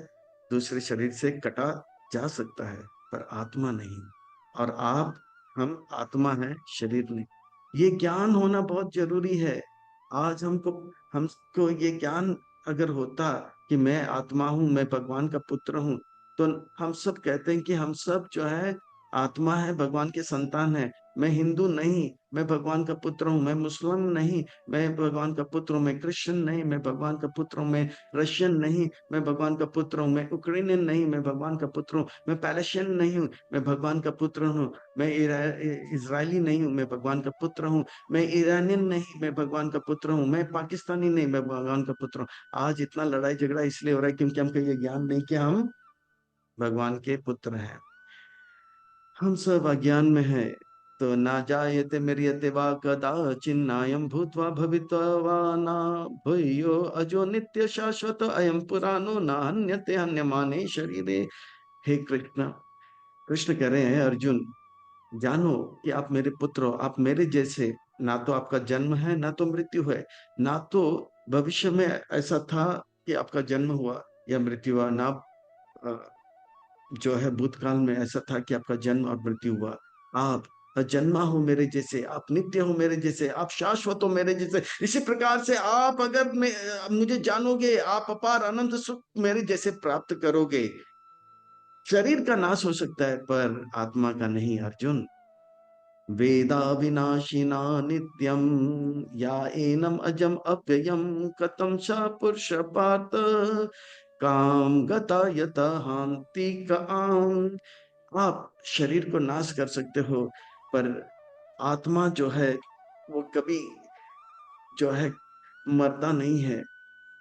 दूसरे शरीर से कटा जा सकता है, पर आत्मा नहीं। और आप, हम आत्मा है, शरीर नहीं। ये ज्ञान होना बहुत जरूरी है। आज हमको ये ज्ञान अगर होता कि मैं आत्मा हूं, मैं भगवान का पुत्र हूं, तो हम सब कहते हैं कि हम सब जो है आत्मा है, भगवान के संतान है। मैं हिंदू नहीं, मैं भगवान का पुत्र हूँ। मैं मुस्लिम नहीं, मैं भगवान का पुत्र हूँ। मैं क्रिश्चियन नहीं, मैं भगवान का पुत्र हूँ। मैं रशियन नहीं, मैं भगवान का पुत्र हूँ। मैं यूक्रेनियन नहीं, मैं भगवान का पुत्र हूँ। मैं पैलेस्टीन नहीं हूँ, मैं भगवान का पुत्र हूँ। मैं इजरायली नहीं हूँ, मैं भगवान का पुत्र हूँ। मैं ईरानियन नहीं, मैं भगवान का पुत्र हूँ। मैं पाकिस्तानी नहीं, मैं भगवान का पुत्र हूँ। आज इतना लड़ाई झगड़ा इसलिए हो रहा है क्योंकि हमको ये ज्ञान नहीं कि हम भगवान के पुत्र हैं। हम सब अज्ञान में हैं। तो ना जायते म्रियते वा कदाचिन्नायं भूत्वा भवित्वा न भूयो अजो नित्य शाश्वत अयं पुराणो न हन्यते हन्यमाने शरीरे। हे कृष्ण, कृष्ण कह रहे हैं अर्जुन, जानो कि आप मेरे पुत्र हो। आप मेरे जैसे, ना तो आपका जन्म है ना तो मृत्यु है। ना तो भविष्य में ऐसा था कि आपका जन्म हुआ या मृत्यु हुआ, ना जो है भूतकाल में ऐसा था कि आपका जन्म और मृत्यु हुआ। आप अजन्मा हो मेरे जैसे, आप नित्य हो मेरे जैसे, आप शाश्वत हो मेरे जैसे। इसी प्रकार से आप अगर मुझे जानोगे, आप अपार अनंत सुख मेरे जैसे प्राप्त करोगे। शरीर का नाश हो सकता है पर आत्मा का नहीं अर्जुन। वेदा विनाशिना नित्यम या एनम अजम अव्ययम कथम सा पुरुष पात काम गता यत हांति काम। आप शरीर को नाश कर सकते हो पर आत्मा जो है वो कभी जो है मरता नहीं है।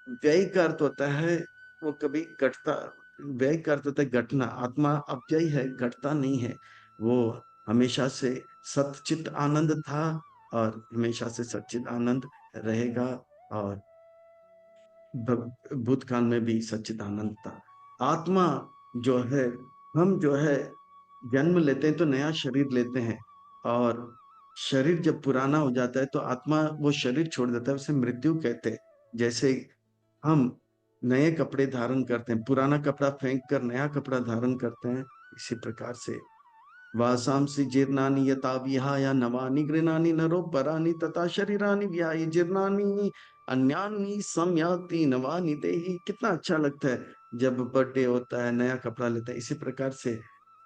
व्यय का अर्थ होता है वो कभी घटता। व्यय का अर्थ होता है घटना। आत्मा अव्यय है, घटता नहीं है। वो हमेशा से सच्चित आनंद था और हमेशा से सच्चित आनंद रहेगा। और भूतकाल में भी सच्चिदानंद था। आत्मा जो है, हम जो है जन्म लेते हैं तो नया शरीर लेते हैं। और शरीर जब पुराना हो जाता है तो आत्मा वो शरीर छोड़ देता है, उसे मृत्यु कहते हैं। जैसे हम नए कपड़े धारण करते हैं, पुराना कपड़ा फेंक कर नया कपड़ा धारण करते हैं, इसी प्रकार से वासांसि जीर्णानि यथा विहाय नवानि गृह्णानि नरोपराणि तथा शरीरानि विहाय जीर्णानि अन्यानि संयाति नवानि देहि। कितना अच्छा लगता है जब बर्थडे होता है, नया कपड़ा लेता है। इसी प्रकार से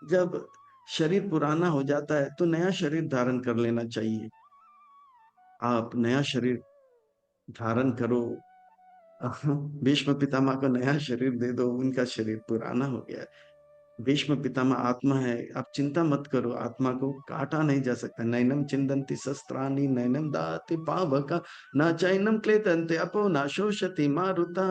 जब शरीर पुराना हो जाता है तो नया शरीर धारण कर लेना चाहिए। आप नया शरीर धारण करो। भीष्म पितामह को नया शरीर दे दो, उनका शरीर पुराना हो गया है। भीष्म पितामह आत्मा है, आप चिंता मत करो, आत्मा को काटा नहीं जा सकता। नैनम चिंदन्ति शस्त्राणि नैनम दाति पावका न चैनम क्लेदन्ते अपो न शोषति मारुता।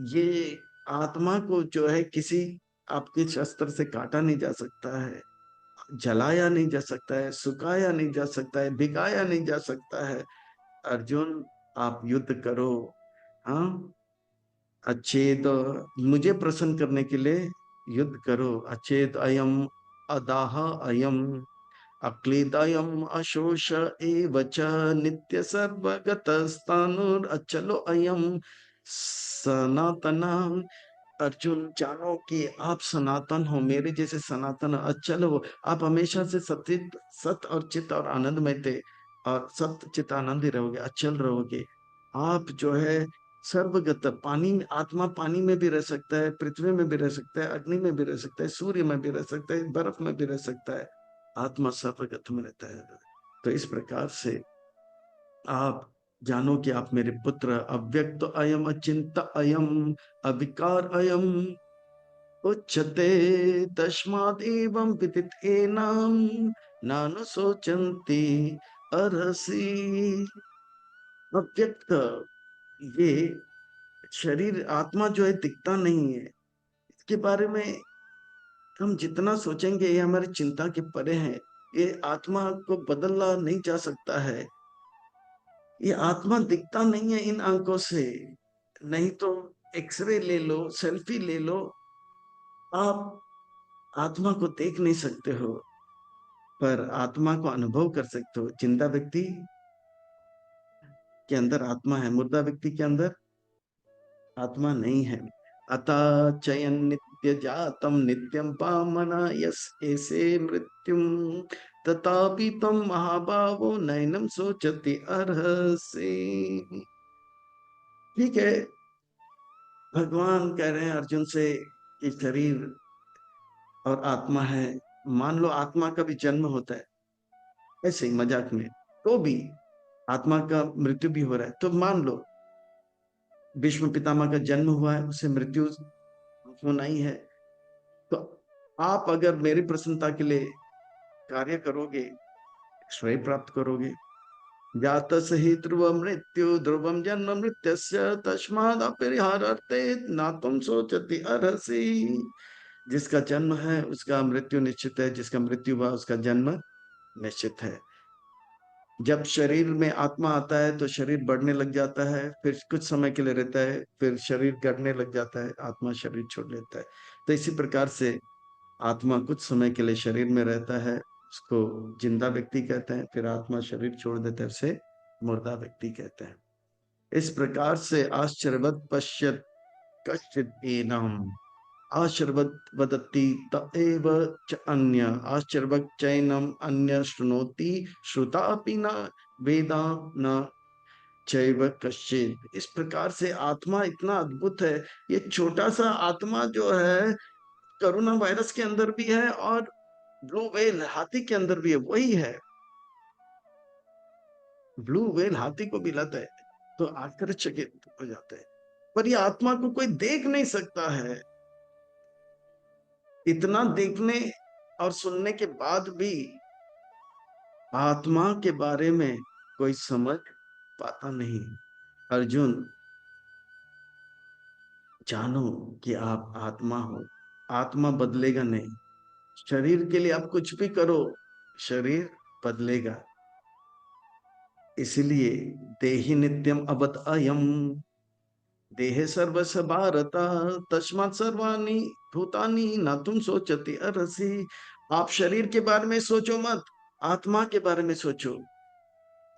ये आत्मा को जो है किसी आपके शस्त्र से काटा नहीं जा सकता है, जलाया नहीं जा सकता है, सुखाया नहीं जा सकता है, भिगाया नहीं जा सकता है। अर्जुन, आप युद्ध करो। हाँ, अच्छेद, मुझे प्रसन्न करने के लिए युद्ध करो। अच्छेद अयम अदाह अयम अक्लेदयम अशोष एव च नित्य सर्वगत स्थानुर अचलो अयम सनातना। अर्जुन, जानो कि आप सनातन हो, मेरे जैसे सनातन अचल हो। आप हमेशा से सचित सत और चित और आनंदमय थे, और सत्य चित आनंद ही रहोगे, अचल रहोगे। आप जो है सर्वगत, पानी में आत्मा पानी में भी रह सकता है, पृथ्वी में भी रह सकता है, अग्नि में भी रह सकता है, सूर्य में भी रह सकता है, बर्फ में भी रह सकता है। आत्मा सर्वगत में रहता है। तो इस प्रकार से आप जानो कि आप मेरे पुत्र, अव्यक्त अयम अचिंत अयम अविकार अयम उच्यते तस्माद् एवं विदित एनाम नानु शोचन्ति अर्हसि। अव्यक्त, ये शरीर आत्मा जो है दिखता नहीं है, इसके बारे में हम जितना सोचेंगे ये हमारी चिंता के परे है। ये आत्मा को बदला नहीं जा सकता है। ये आत्मा दिखता नहीं है इन आंखों से। नहीं तो एक्सरे ले लो, सेल्फी ले लो, आप आत्मा को देख नहीं सकते हो, पर आत्मा को अनुभव कर सकते हो। जिंदा व्यक्ति के अंदर आत्मा है, मुर्दा व्यक्ति के अंदर आत्मा नहीं है। अतः चयन नित्य जातम नित्यम पामना यस ऐसे मृत्युम तथापि तम महाभावो नैनम सोचति अर्हसि। ठीक है, भगवान कह रहे हैं अर्जुन से कि शरीर और आत्मा है। मान लो आत्मा का भी जन्म होता है, ऐसे ही मजाक में, तो भी आत्मा का मृत्यु भी हो रहा है। तो मान लो भीष्म पितामह का जन्म हुआ है, उसे मृत्यु होना ही है। तो आप अगर मेरी प्रसन्नता के लिए कार्य करोगे, श्रेय प्राप्त करोगे। जात ही ध्रुव मृत्यु ध्रुवम जन्म मृत्युस्य तस्माद् अपरिहार्यते न तुम सोचति अर्हसि। जिसका जन्म है उसका मृत्यु निश्चित है, जिसका मृत्यु हुआ उसका जन्म निश्चित है। जब शरीर में आत्मा आता है तो शरीर बढ़ने लग जाता है, फिर कुछ समय के लिए रहता है, फिर शरीर घटने लग जाता है, आत्मा शरीर छोड़ लेता है। तो इसी प्रकार से आत्मा कुछ समय के लिए शरीर में रहता है, उसको जिंदा व्यक्ति कहते हैं। फिर आत्मा शरीर छोड़ देता है, उसे मुर्दा व्यक्ति कहते हैं। इस प्रकार से आश्चर्यवत् पश्यत कश्चित् एनम आशर्वत् वदति तएव च अन्य आश्चर्यवत् चैनम अन्य शृणोति श्रुतापि न वेदा न चैव कश्चित्। इस प्रकार से आत्मा इतना अद्भुत है। ये छोटा सा आत्मा जो है कोरोना वायरस के अंदर भी है, और ब्लू व्हेल हाथी के अंदर भी है, वही है। ब्लू व्हेल हाथी को भी लाता है तो आश्चर्यचकित हो जाते हैं। पर ये आत्मा को कोई देख नहीं सकता है। इतना देखने और सुनने के बाद भी आत्मा के बारे में कोई समझ पाता नहीं। अर्जुन, जानो कि आप आत्मा हो। आत्मा बदलेगा नहीं। शरीर के लिए आप कुछ भी करो, शरीर बदलेगा। इसलिए देहि नित्यम अवत अयम देहे सर्वस्व भारत तस्मात् सर्वाणि भूतानि न तुम सोचति अर्हसि। आप शरीर के बारे में सोचो मत, आत्मा के बारे में सोचो।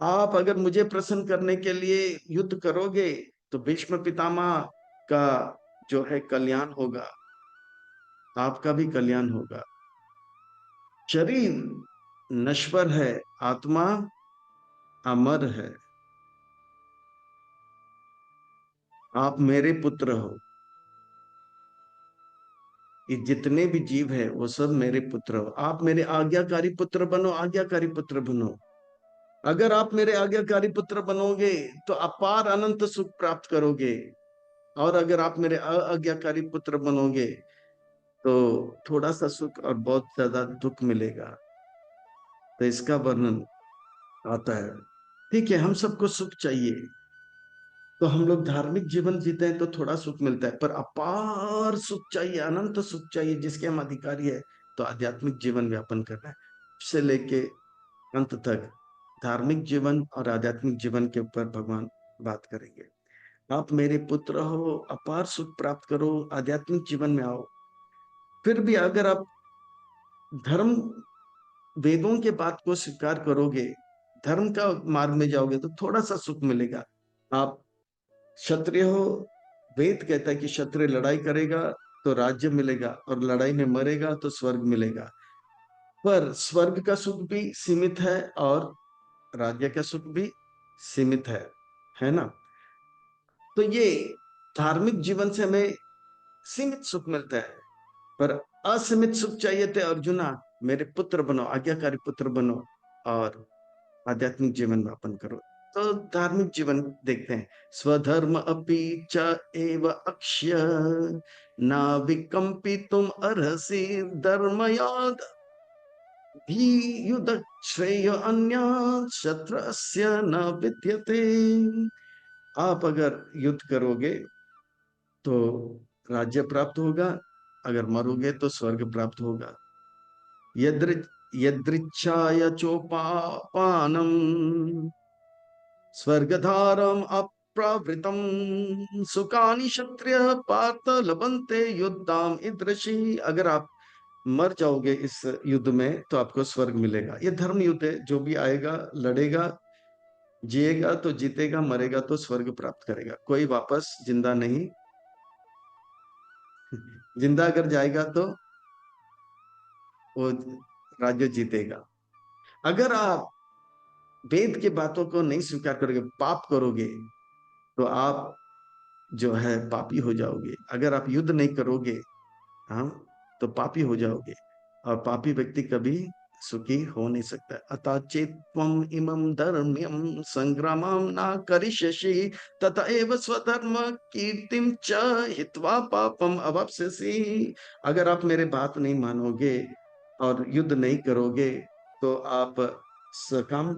आप अगर मुझे प्रसन्न करने के लिए युद्ध करोगे तो भीष्म पितामह का जो है कल्याण होगा, आपका भी कल्याण होगा। शरीर नश्वर है, आत्मा अमर है। आप मेरे पुत्र हो। ये जितने भी जीव है वो सब मेरे पुत्र हो। आप मेरे आज्ञाकारी पुत्र बनो, आज्ञाकारी पुत्र बनो। अगर आप मेरे आज्ञाकारी पुत्र बनोगे तो अपार अनंत सुख प्राप्त करोगे, और अगर आप मेरे आज्ञाकारी पुत्र बनोगे तो थोड़ा सा सुख और बहुत ज्यादा दुख मिलेगा। तो इसका वर्णन आता है। ठीक है, हम सबको सुख चाहिए, तो हम लोग धार्मिक जीवन जीते हैं तो थोड़ा सुख मिलता है, पर अपार सुख चाहिए, अनंत सुख चाहिए जिसके हम अधिकारी है, तो आध्यात्मिक जीवन व्यापन करना है। से लेके अंत तक धार्मिक जीवन और आध्यात्मिक जीवन के ऊपर भगवान बात करेंगे। आप मेरे पुत्र हो, अपार सुख प्राप्त करो, आध्यात्मिक जीवन में आओ। फिर भी अगर आप धर्म वेदों के बात को स्वीकार करोगे, धर्म का मार्ग में जाओगे तो थोड़ा सा सुख मिलेगा। आप क्षत्रिय हो, वेद कहता है कि क्षत्रिय लड़ाई करेगा तो राज्य मिलेगा, और लड़ाई में मरेगा तो स्वर्ग मिलेगा। पर स्वर्ग का सुख भी सीमित है और राज्य का सुख भी सीमित है ना। तो ये धार्मिक जीवन से हमें सीमित सुख मिलता है, पर असीमित सुख चाहिए थे अर्जुना, मेरे पुत्र बनो, आज्ञाकारी पुत्र बनो, और आध्यात्मिक जीवन यापन करो। तो धार्मिक जीवन देखते हैं। स्वधर्म अपि च एव अक्ष्य न विकम्पितुम अर्हसि धर्मयाद भी युद्ध श्रेय अन्य शत्रस्य न विद्यते। आप अगर युद्ध करोगे तो राज्य प्राप्त होगा, अगर मरोगे तो स्वर्ग प्राप्त होगा। यदृ यदृच्छाय चोपापानम स्वर्गधारम अप्रावृतम सुखानि क्षत्रिय पार्थ लभन्ते युद्धाम ईदृशी। अगर आप मर जाओगे इस युद्ध में तो आपको स्वर्ग मिलेगा। ये धर्म युद्ध है, जो भी आएगा लड़ेगा, जिएगा तो जीतेगा, मरेगा तो स्वर्ग प्राप्त करेगा, कोई वापस जिंदा नहीं। जिंदा अगर जाएगा तो वो राज्य जीतेगा। अगर आप वेद की बातों को नहीं स्वीकार करोगे, पाप करोगे, तो आप जो है पापी हो जाओगे। अगर आप युद्ध नहीं करोगे, हाँ, तो पापी हो जाओगे, और पापी व्यक्ति कभी सुखी हो नहीं सकता। अतः चेत्त्वम् इमं धर्म्यं संग्रामं न करिष्यसि तत एव स्वधर्म कीर्तिं च हित्वा पापम अवाप्स्यसि। अगर आप मेरे बात नहीं मानोगे और युद्ध नहीं करोगे तो आप सकाम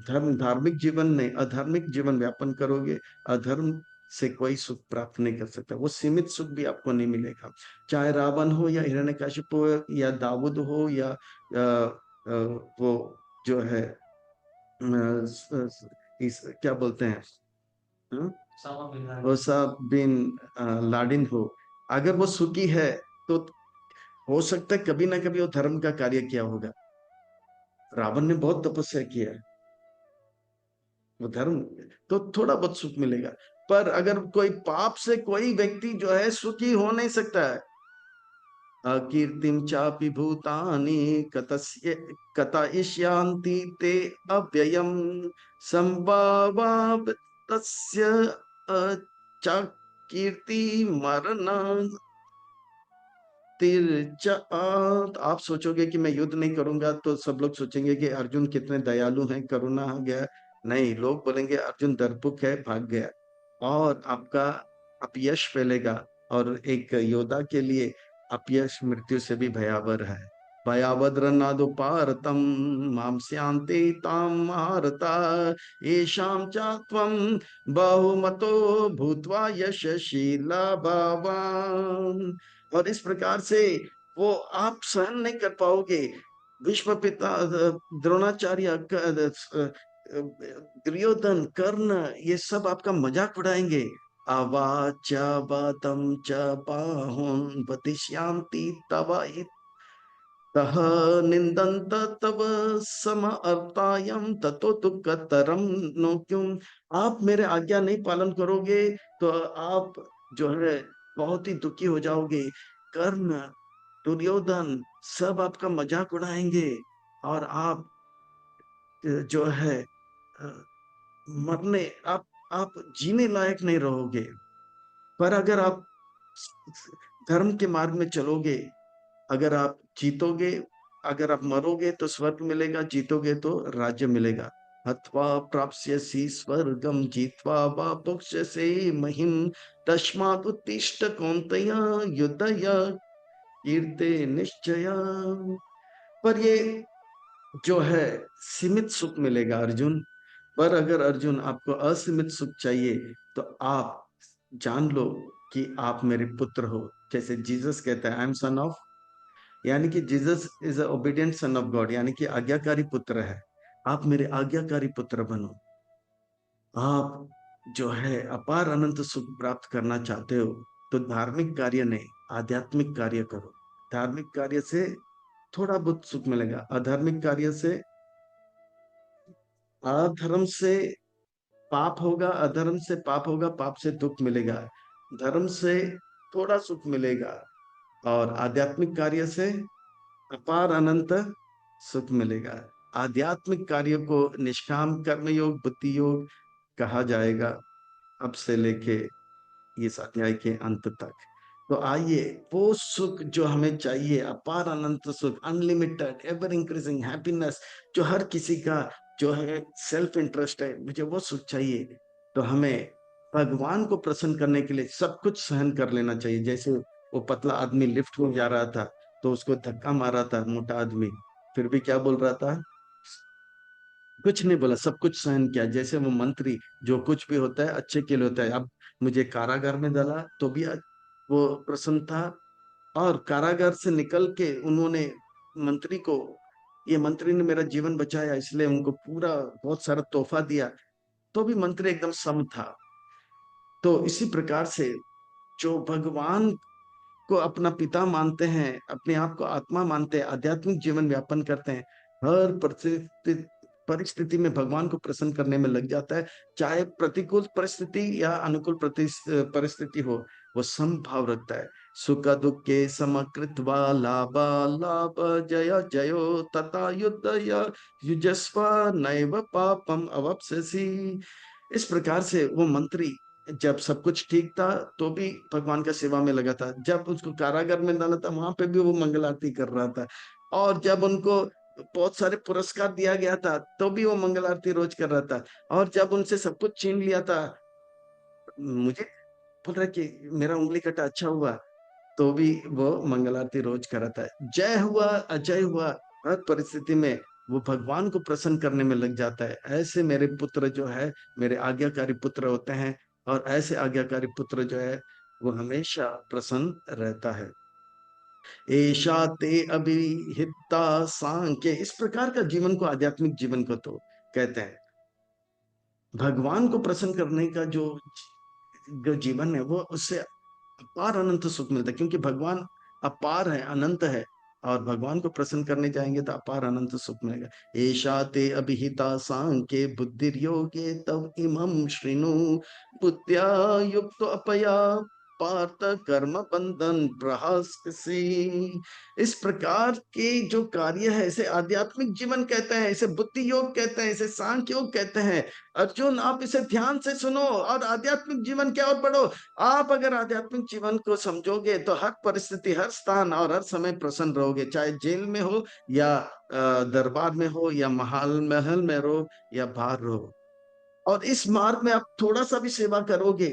धर्म धार्मिक जीवन नहीं, अधार्मिक जीवन व्यापन करोगे। अधर्म से कोई सुख प्राप्त नहीं कर सकता, वो सीमित सुख भी आपको नहीं मिलेगा। चाहे रावण हो या हिरण्यकशिपु हो या दाऊद हो या वो जो है इस क्या बोलते हैं, हाँ? ओसा बिन लाडिन हो, अगर वो सुखी है तो हो सकता है कभी ना कभी वो धर्म का कार्य किया होगा। रावण ने बहुत तपस्या किया है, वो धर्म, तो थोड़ा बहुत सुख मिलेगा। पर अगर कोई पाप से कोई व्यक्ति जो है सुखी हो नहीं सकता है। अकीर्तिम चापि भूतानि कतस्य कथयिष्यन्ति ते अव्ययम संभवाव तस्य च कीर्ति मरण तिर्चात। आप सोचोगे कि मैं युद्ध नहीं करूंगा तो सब लोग सोचेंगे कि अर्जुन कितने दयालु हैं, करुणा आ गया। नहीं, लोग बोलेंगे अर्जुन डरपोक है, भाग गया, और आपका अपयश फैलेगा। और एक योद्धा के लिए अपयश मृत्यु से भी भयावह है। भयावद्रनादुपारतम माम स्यांति ताम महारता येषां च त्वं बहुमतो भूत्वा यशशीला भवान्। और इस प्रकार से वो आप सहन नहीं कर पाओगे। भीष्म पिता, द्रोणाचार्य, दुर्योधन, कर्ण, ये सब आपका मजाक उड़ाएंगे। अवाच बातम च बाहुन वदिष्यन्ति तव तह निंदन्त तव सम अर्तायम ततो दुःखतरम नो क्यों। आप मेरे आज्ञा नहीं पालन करोगे तो आप जो है बहुत ही दुखी हो जाओगे। कर्ण, दुर्योधन, सब आपका मजाक उड़ाएंगे और आप जो है अ, मरने आप जीने लायक नहीं रहोगे। पर अगर आप धर्म के मार्ग में चलोगे, अगर आप जीतोगे, अगर आप मरोगे तो स्वर्ग मिलेगा, जीतोगे तो राज्य मिलेगा। हत्वा प्राप्स्यसि स्वर्गम जित्वा वा भुङ्क्षसे महिम, तस्मात् उत्तिष्ठ कौन्तेय युद्धय कीर्ते निश्चया। पर ये जो है सीमित सुख मिलेगा अर्जुन। पर अगर अर्जुन आपको असीमित सुख चाहिए तो आप जान लो कि आप मेरे पुत्र हो। जैसे जीसस कहता है, आई एम सन ऑफ, यानी कि Jesus is a obedient son of God, यानी कि आज्ञाकारी पुत्र है। आप मेरे आज्ञाकारी पुत्र बनो। आप जो है अपार अनंत सुख प्राप्त करना चाहते हो तो धार्मिक कार्य नहीं, आध्यात्मिक कार्य करो। धार्मिक कार्य से थोड़ा बहुत सुख मिलेगा, अधार्मिक कार्य से, अधर्म से पाप होगा, अधर्म से पाप होगा, पाप से दुख मिलेगा, धर्म से थोड़ा सुख मिलेगा, और आध्यात्मिक कार्य से अपार अनंत सुख मिलेगा। आध्यात्मिक कार्य को निष्काम कर्म योग, बुद्धि योग कहा जाएगा अब से लेके इस अध्याय के अंत तक। तो आइए, वो सुख जो हमें चाहिए, अपार अनंत सुख, अनलिमिटेड एवर इंक्रीजिंग हैप्पीनेस, जो हर किसी का जो है सेल्फ इंटरेस्ट है, मुझे वो सुख चाहिए। तो हमें भगवान को प्रसन्न करने के लिए सब कुछ सहन कर लेना चाहिए। जैसे वो पतला आदमी लिफ्ट में जा रहा था तो उसको धक्का मारा था मोटा आदमी, फिर भी क्या बोल रहा था? कुछ नहीं बोला, सब कुछ सहन किया। जैसे वो मंत्री, जो कुछ भी होता है अच्छे के लिए होता है। अब मुझे कारागार में डाला तो भी वो प्रसन्न था, और कारागार से निकल के उन्होंने मंत्री को, ये मंत्री ने मेरा जीवन बचाया इसलिए उनको पूरा बहुत सारा तोहफा दिया, तो भी मंत्री एकदम सम था। तो इसी प्रकार से जो भगवान को अपना पिता मानते हैं, अपने आप को आत्मा मानते हैं, आध्यात्मिक जीवन व्यापन करते हैं, हर परिस्थिति परिस्थिति में भगवान को प्रसन्न करने में लग जाता है। चाहे प्रतिकूल परिस्थिति या अनुकूल परिस्थिति हो, वो समभाव रखता है। सुख दुख के समकृत्वा लाभ लाभ जय जयो तथा युद्ध युजस्व नैव पापम अवाप्स्यसि। इस प्रकार से वो मंत्री जब सब कुछ ठीक था तो भी भगवान का सेवा में लगा था, जब उसको कारागार में डाला था वहां पे भी वो मंगल आरती कर रहा था, और जब उनको बहुत सारे पुरस्कार दिया गया था तो भी वो मंगल आरती रोज कर रहा था, और जब उनसे सब कुछ छीन लिया था, मुझे बोल रहा है कि मेरा उंगली कटा अच्छा हुआ, तो भी वो मंगल आरती रोज कर रहा था। जय हुआ अजय हुआ, हर परिस्थिति में वो भगवान को प्रसन्न करने में लग जाता है। ऐसे मेरे पुत्र जो है मेरे आज्ञाकारी पुत्र होते हैं, और ऐसे आज्ञाकारी पुत्र जो है वो हमेशा प्रसन्न रहता है। ऐशा ते अभिहिता सांख्य, इस प्रकार का जीवन को आध्यात्मिक जीवन को तो कहते हैं। भगवान को प्रसन्न करने का जो जीवन है वो, उससे अपार अनंत सुख मिलता है, क्योंकि भगवान अपार है, अनंत है, और भगवान को प्रसन्न करने जाएंगे तो अपार अनंत सुख मिलेगा। एषा ते अभिहिता सांख्ये बुद्धिर्योगे तव इमं शृणु, बुद्ध्या युक्त अपया पार्थ कर्म बंधन प्रहास्यसि। इस प्रकार के जो कार्य है इसे आध्यात्मिक जीवन कहते हैं, इसे बुद्धि योग कहते हैं, इसे सांख्य योग कहते हैं। अर्जुन, आप इसे ध्यान से सुनो और आध्यात्मिक जीवन की ओर बढ़ो। आप अगर आध्यात्मिक जीवन को समझोगे तो हर परिस्थिति, हर स्थान और हर समय प्रसन्न रहोगे, चाहे जेल में हो या दरबार में हो या महल महल में रहो या बाहर रहो। और इस मार्ग में आप थोड़ा सा भी सेवा करोगे,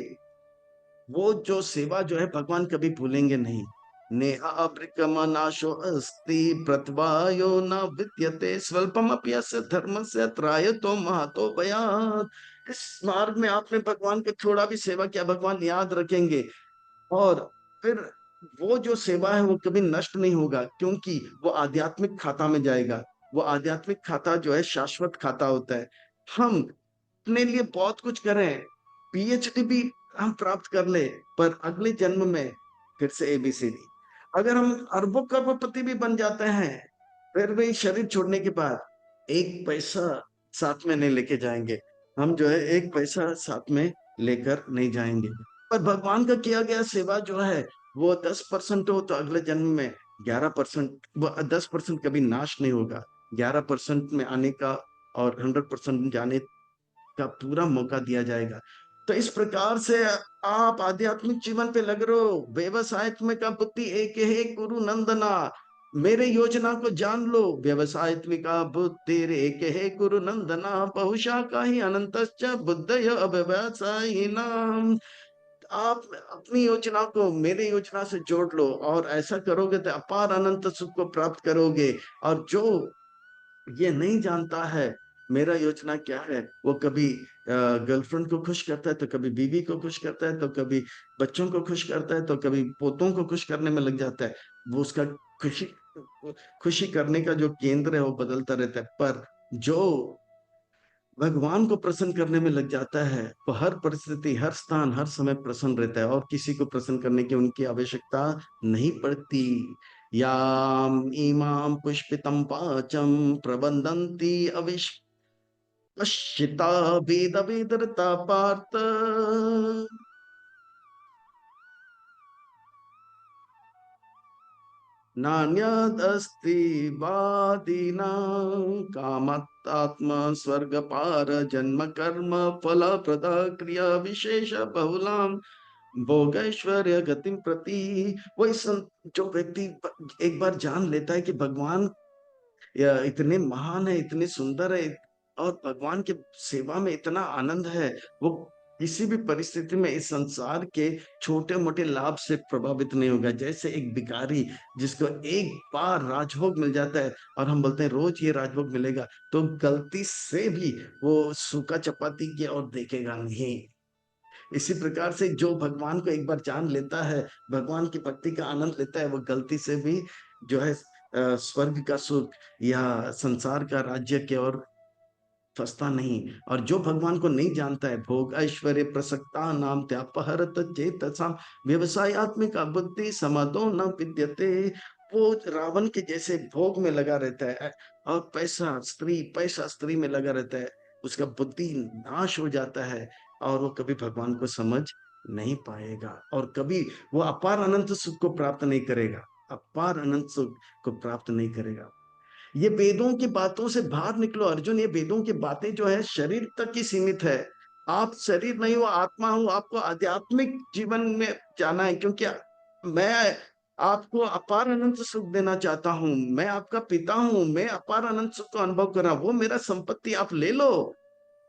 वो जो सेवा जो है भगवान कभी भूलेंगे नहीं। नेहा नाशो अस्ति प्रतवायो न विद्यते स्वल्पम अप्यस्य धर्म से त्रायतो महतो भयात्। इस मार्ग में आपने भगवान को थोड़ा भी सेवा किया, भगवान याद रखेंगे, और फिर वो जो सेवा है वो कभी नष्ट नहीं होगा, क्योंकि वो आध्यात्मिक खाता में जाएगा। वो आध्यात्मिक खाता जो है शाश्वत खाता होता है। हम अपने लिए बहुत कुछ करें, पीएचडी भी हम प्राप्त कर ले, पर अगले जन्म में फिर से एबीसीडी। अगर हम अरबों करोड़पति भी बन जाते हैं, फिर भी शरीर छोड़ने के बाद एक पैसा साथ में नहीं लेके जाएंगे। हम जो है एक पैसा साथ में लेकर नहीं जाएंगे। पर भगवान का किया गया सेवा जो है वो 10% हो तो अगले जन्म में 11%, वो 10% कभी नाश नहीं होगा। 11% में आने का और 100% जाने का पूरा मौका दिया जाएगा। तो इस प्रकार से आप आध्यात्मिक जीवन पे लग रहे हो, व्यवसाय में का बुद्धि एक है गुरु नंदना। मेरे योजना को जान लो, व्यवसाय का बुद्धि एक है गुरु नंदना, बहुशा का ही अनंत बुद्धय व्यवसायी नाम। आप अपनी योजना को मेरे योजना से जोड़ लो, और ऐसा करोगे तो अपार अनंत सुख को प्राप्त करोगे। और जो ये नहीं जानता है मेरा योजना क्या है, वो कभी गर्लफ्रेंड को खुश करता है, तो कभी बीवी को खुश करता है, तो कभी बच्चों को खुश करता है, तो कभी पोतों को खुश करने में लग जाता है। वो उसका खुशी खुशी करने का जो केंद्र है वो बदलता रहता है। पर जो भगवान को प्रसन्न करने में लग जाता है, वो हर परिस्थिति, हर स्थान, हर समय प्रसन्न रहता है, और किसी को प्रसन्न करने की उनकी आवश्यकता नहीं पड़ती। याम इमाम पुष्पितम पाचम प्रबंधन्ति अविश्चिता वेद वेदरता पार्थ, नान्यदस्ति वादिनां कामत्तात्म स्वर्ग पार जन्म कर्म फल प्रद क्रिया विशेष बहुलां भोगैश्वर्य गतिम प्रति। वही जो व्यक्ति एक बार जान लेता है कि भगवान इतने महान है, इतने सुंदर है, और भगवान के सेवा में इतना आनंद है, वो किसी भी परिस्थिति में इस संसार के छोटे मोटे लाभ से प्रभावित नहीं होगा। जैसे एक भिखारी जिसको एक बार राजभोग मिल जाता है, और हम बोलते हैं रोज ये राजभोग मिलेगा, तो गलती से भी वो सूखा चपाती की ओर देखेगा नहीं। इसी प्रकार से जो भगवान को एक बार जान लेता है, भगवान की भक्ति का आनंद लेता है, वो गलती से भी जो है स्वर्ग का सुख या संसार का राज्य की ओर फंसता नहीं। और जो भगवान को नहीं जानता है, भोग ऐश्वर्य प्रसक्ता नाम त्यापहरत चेतसाम व्यवसायत्मिका बुद्धि समादो न विद्यते, वो रावण के जैसे भोग में लगा रहता है, और पैसा स्त्री में लगा रहता है, उसका बुद्धि नाश हो जाता है, और वो कभी भगवान को समझ नहीं पाएगा, और कभी वो अपार अनंत सुख को प्राप्त नहीं करेगा, अपार अनंत सुख को प्राप्त नहीं करेगा। ये वेदों की बातों से बाहर निकलो अर्जुन, ये वेदों की बातें जो है शरीर तक ही सीमित है। आप शरीर नहीं हो, आत्मा हो, आपको आध्यात्मिक जीवन में जाना है, क्योंकि मैं आपको अपार अनंत सुख देना चाहता हूं। मैं आपका पिता हूं, मैं अपार अनंत सुख को अनुभव कर रहा हूं, वो मेरा संपत्ति आप ले लो।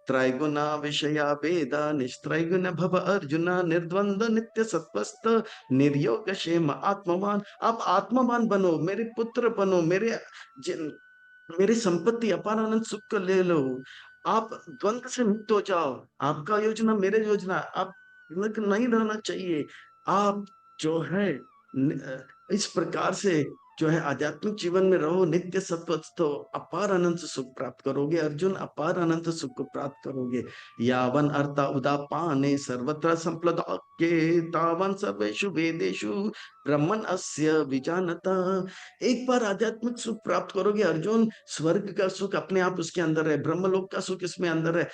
त्रैगुना विषया वेदा निस्त्रैगुण भव अर्जुन, निर्द्वंद नित्य सत्वस्थ निर्योग क्षेम आत्मवान। आप आत्मवान बनो, मेरे पुत्र बनो, मेरी संपत्ति अपार अनंत सुख को ले लो। आप द्वंद से मुक्त हो जाओ, आपका योजना मेरे योजना, आप नहीं रहना चाहिए। आप जो है इस प्रकार से जो है आध्यात्मिक जीवन में रहो, नित्य सत्वस्थ हो, अपार अनंत सुख प्राप्त करोगे अर्जुन, अपार अनंत सुख को प्राप्त करोगे। यावन अर्था उदापाने सर्वत्र संप्लुतोऽप्ये, तावन सर्वेषु वेदेषु ब्रह्मन् अस्य विजानता। एक बार आध्यात्मिक सुख प्राप्त करोगे अर्जुन, स्वर्ग का सुख अपने आप उसके अंदर है, ब्रह्मलोक का सुख इसमें अंदर है,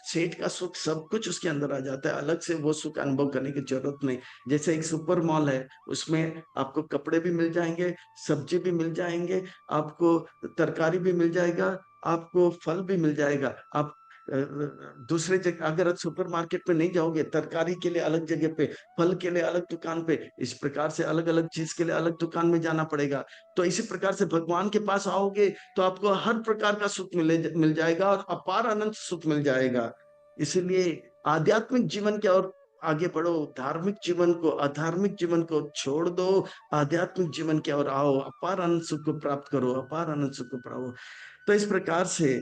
सेठ का सुख सब कुछ उसके अंदर आ जाता है, अलग से वो सुख अनुभव करने की जरूरत नहीं। जैसे एक सुपर मॉल है, उसमें आपको कपड़े भी मिल जाएंगे, सब्जी भी मिल जाएंगे, आपको तरकारी भी मिल जाएगा, आपको फल भी मिल जाएगा। आप दूसरे जगह अगर सुपर मार्केट में नहीं जाओगे, तरकारी के लिए अलग जगह पे, फल के लिए अलग दुकान पे, इस प्रकार से अलग अलग चीज के लिए अलग दुकान में जाना पड़ेगा। तो इसी प्रकार से भगवान के पास आओगे तो आपको हर प्रकार का सुख मिल जाएगा, और अपार अनंत सुख मिल जाएगा। इसलिए आध्यात्मिक जीवन की ओर आगे बढ़ो, धार्मिक जीवन को, अधार्मिक जीवन को छोड़ दो, आध्यात्मिक जीवन की ओर आओ, अपार अनंत सुख को प्राप्त करो, अपार अनंत सुख को प्राप्त। तो इस प्रकार से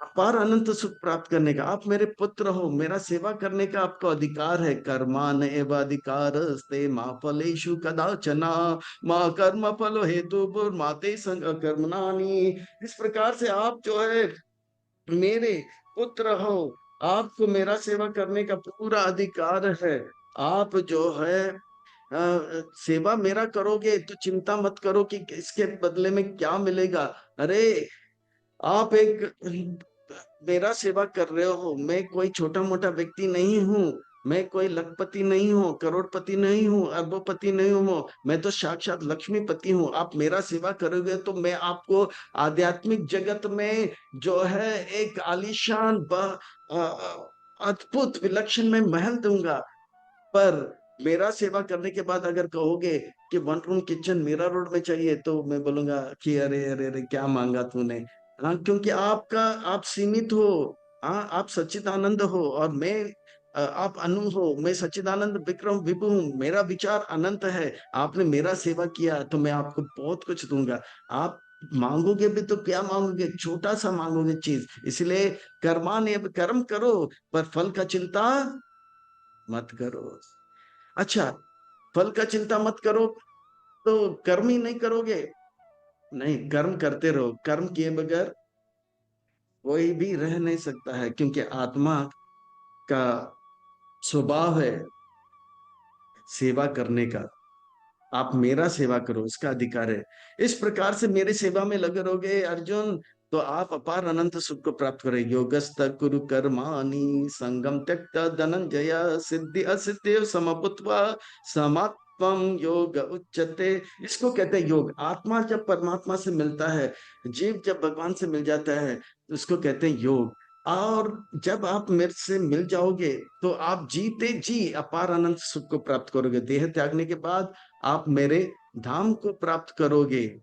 अपार अनंत सुख प्राप्त करने का, आप मेरे पुत्र हो, मेरा सेवा करने का आपको अधिकार है। कर्मान एव अधिकारस्ते माँ फलेषु कदाचना, माँ कर्म फलो हेतु माते संग कर्मणानि। इस प्रकार से आप जो है मेरे पुत्र हो, आपको मेरा सेवा करने का पूरा अधिकार है। आप जो है सेवा मेरा करोगे तो चिंता मत करो कि इसके बदले में क्या मिलेगा। अरे आप एक मेरा सेवा कर रहे हो, मैं कोई छोटा मोटा व्यक्ति नहीं हूँ। मैं कोई लखपति नहीं हूँ, करोड़पति नहीं हूँ, अरबोपति नहीं हूँ, मैं तो साक्षात लक्ष्मीपति हूँ। आप मेरा सेवा करोगे तो मैं आपको आध्यात्मिक जगत में जो है एक आलीशान अद्भुत विलक्षण में महल दूंगा। पर मेरा सेवा करने के बाद अगर कहोगे कि one room kitchen Mira Road में चाहिए, तो मैं बोलूंगा कि अरे अरे अरे क्या मांगा तूने। हाँ, क्योंकि आप सीमित हो। हाँ, आप सच्चिदानंद हो और मैं आप अनु हो, मैं सच्चिदानंद विक्रम विभु हूँ, मेरा विचार अनंत है। आपने मेरा सेवा किया तो मैं आपको बहुत कुछ दूंगा। आप मांगोगे भी तो क्या मांगोगे, छोटा सा मांगोगे चीज। इसलिए कर्माण्य कर्म करो, पर फल का चिंता मत करो। अच्छा, फल का चिंता मत करो तो कर्म ही नहीं करोगे? नहीं, कर्म करते रहो। कर्म किए बगैर कोई भी रह नहीं सकता है, क्योंकि आत्मा का स्वभाव है सेवा करने का। आप मेरा सेवा करो, इसका अधिकार है। इस प्रकार से मेरे सेवा में लगे रहोगे अर्जुन, तो आप अपार अनंत सुख को प्राप्त करेंगे। योगस्थ कुरु कर्माणि संगम त्यक्ता धनंजय सिद्धि असिद्धि समभूत्वा समात्मम योग उच्यते। इसको कहते हैं योग। आत्मा जब परमात्मा से मिलता है, जीव जब भगवान से मिल जाता है, तो उसको कहते हैं योग। और जब आप मेरे से मिल जाओगे तो आप जीते जी अपार अनंत सुख को प्राप्त करोगे। देह त्यागने के बाद आप मेरे धाम को प्राप्त करोगे।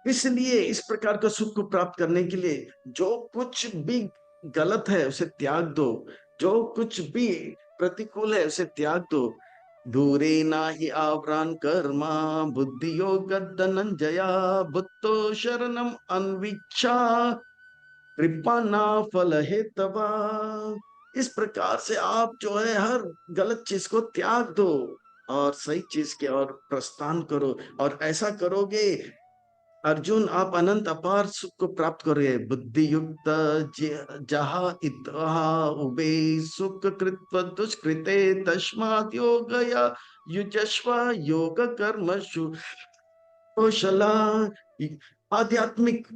इसलिए इस प्रकार का सुख को प्राप्त करने के लिए जो कुछ भी गलत है उसे त्याग दो, जो कुछ भी प्रतिकूल है उसे त्याग दो। दूरे ना ही आवरान कर्मा बुद्धि योग धनंजया बुद्धो शरणम अन्विच्छा कृपा फल है तबा। इस प्रकार से आप जो है हर गलत चीज को त्याग दो और सही चीज की ओर प्रस्थान करो। और ऐसा करोगे अर्जुन, आप अनंत अपार सुख को प्राप्त करोगे। बुद्धि युक्त जहा इतहा उबे सुख कृत्व दुष्कृते तस्मात् योगया युजस्व योग कर्मसु कौशला। आध्यात्मिक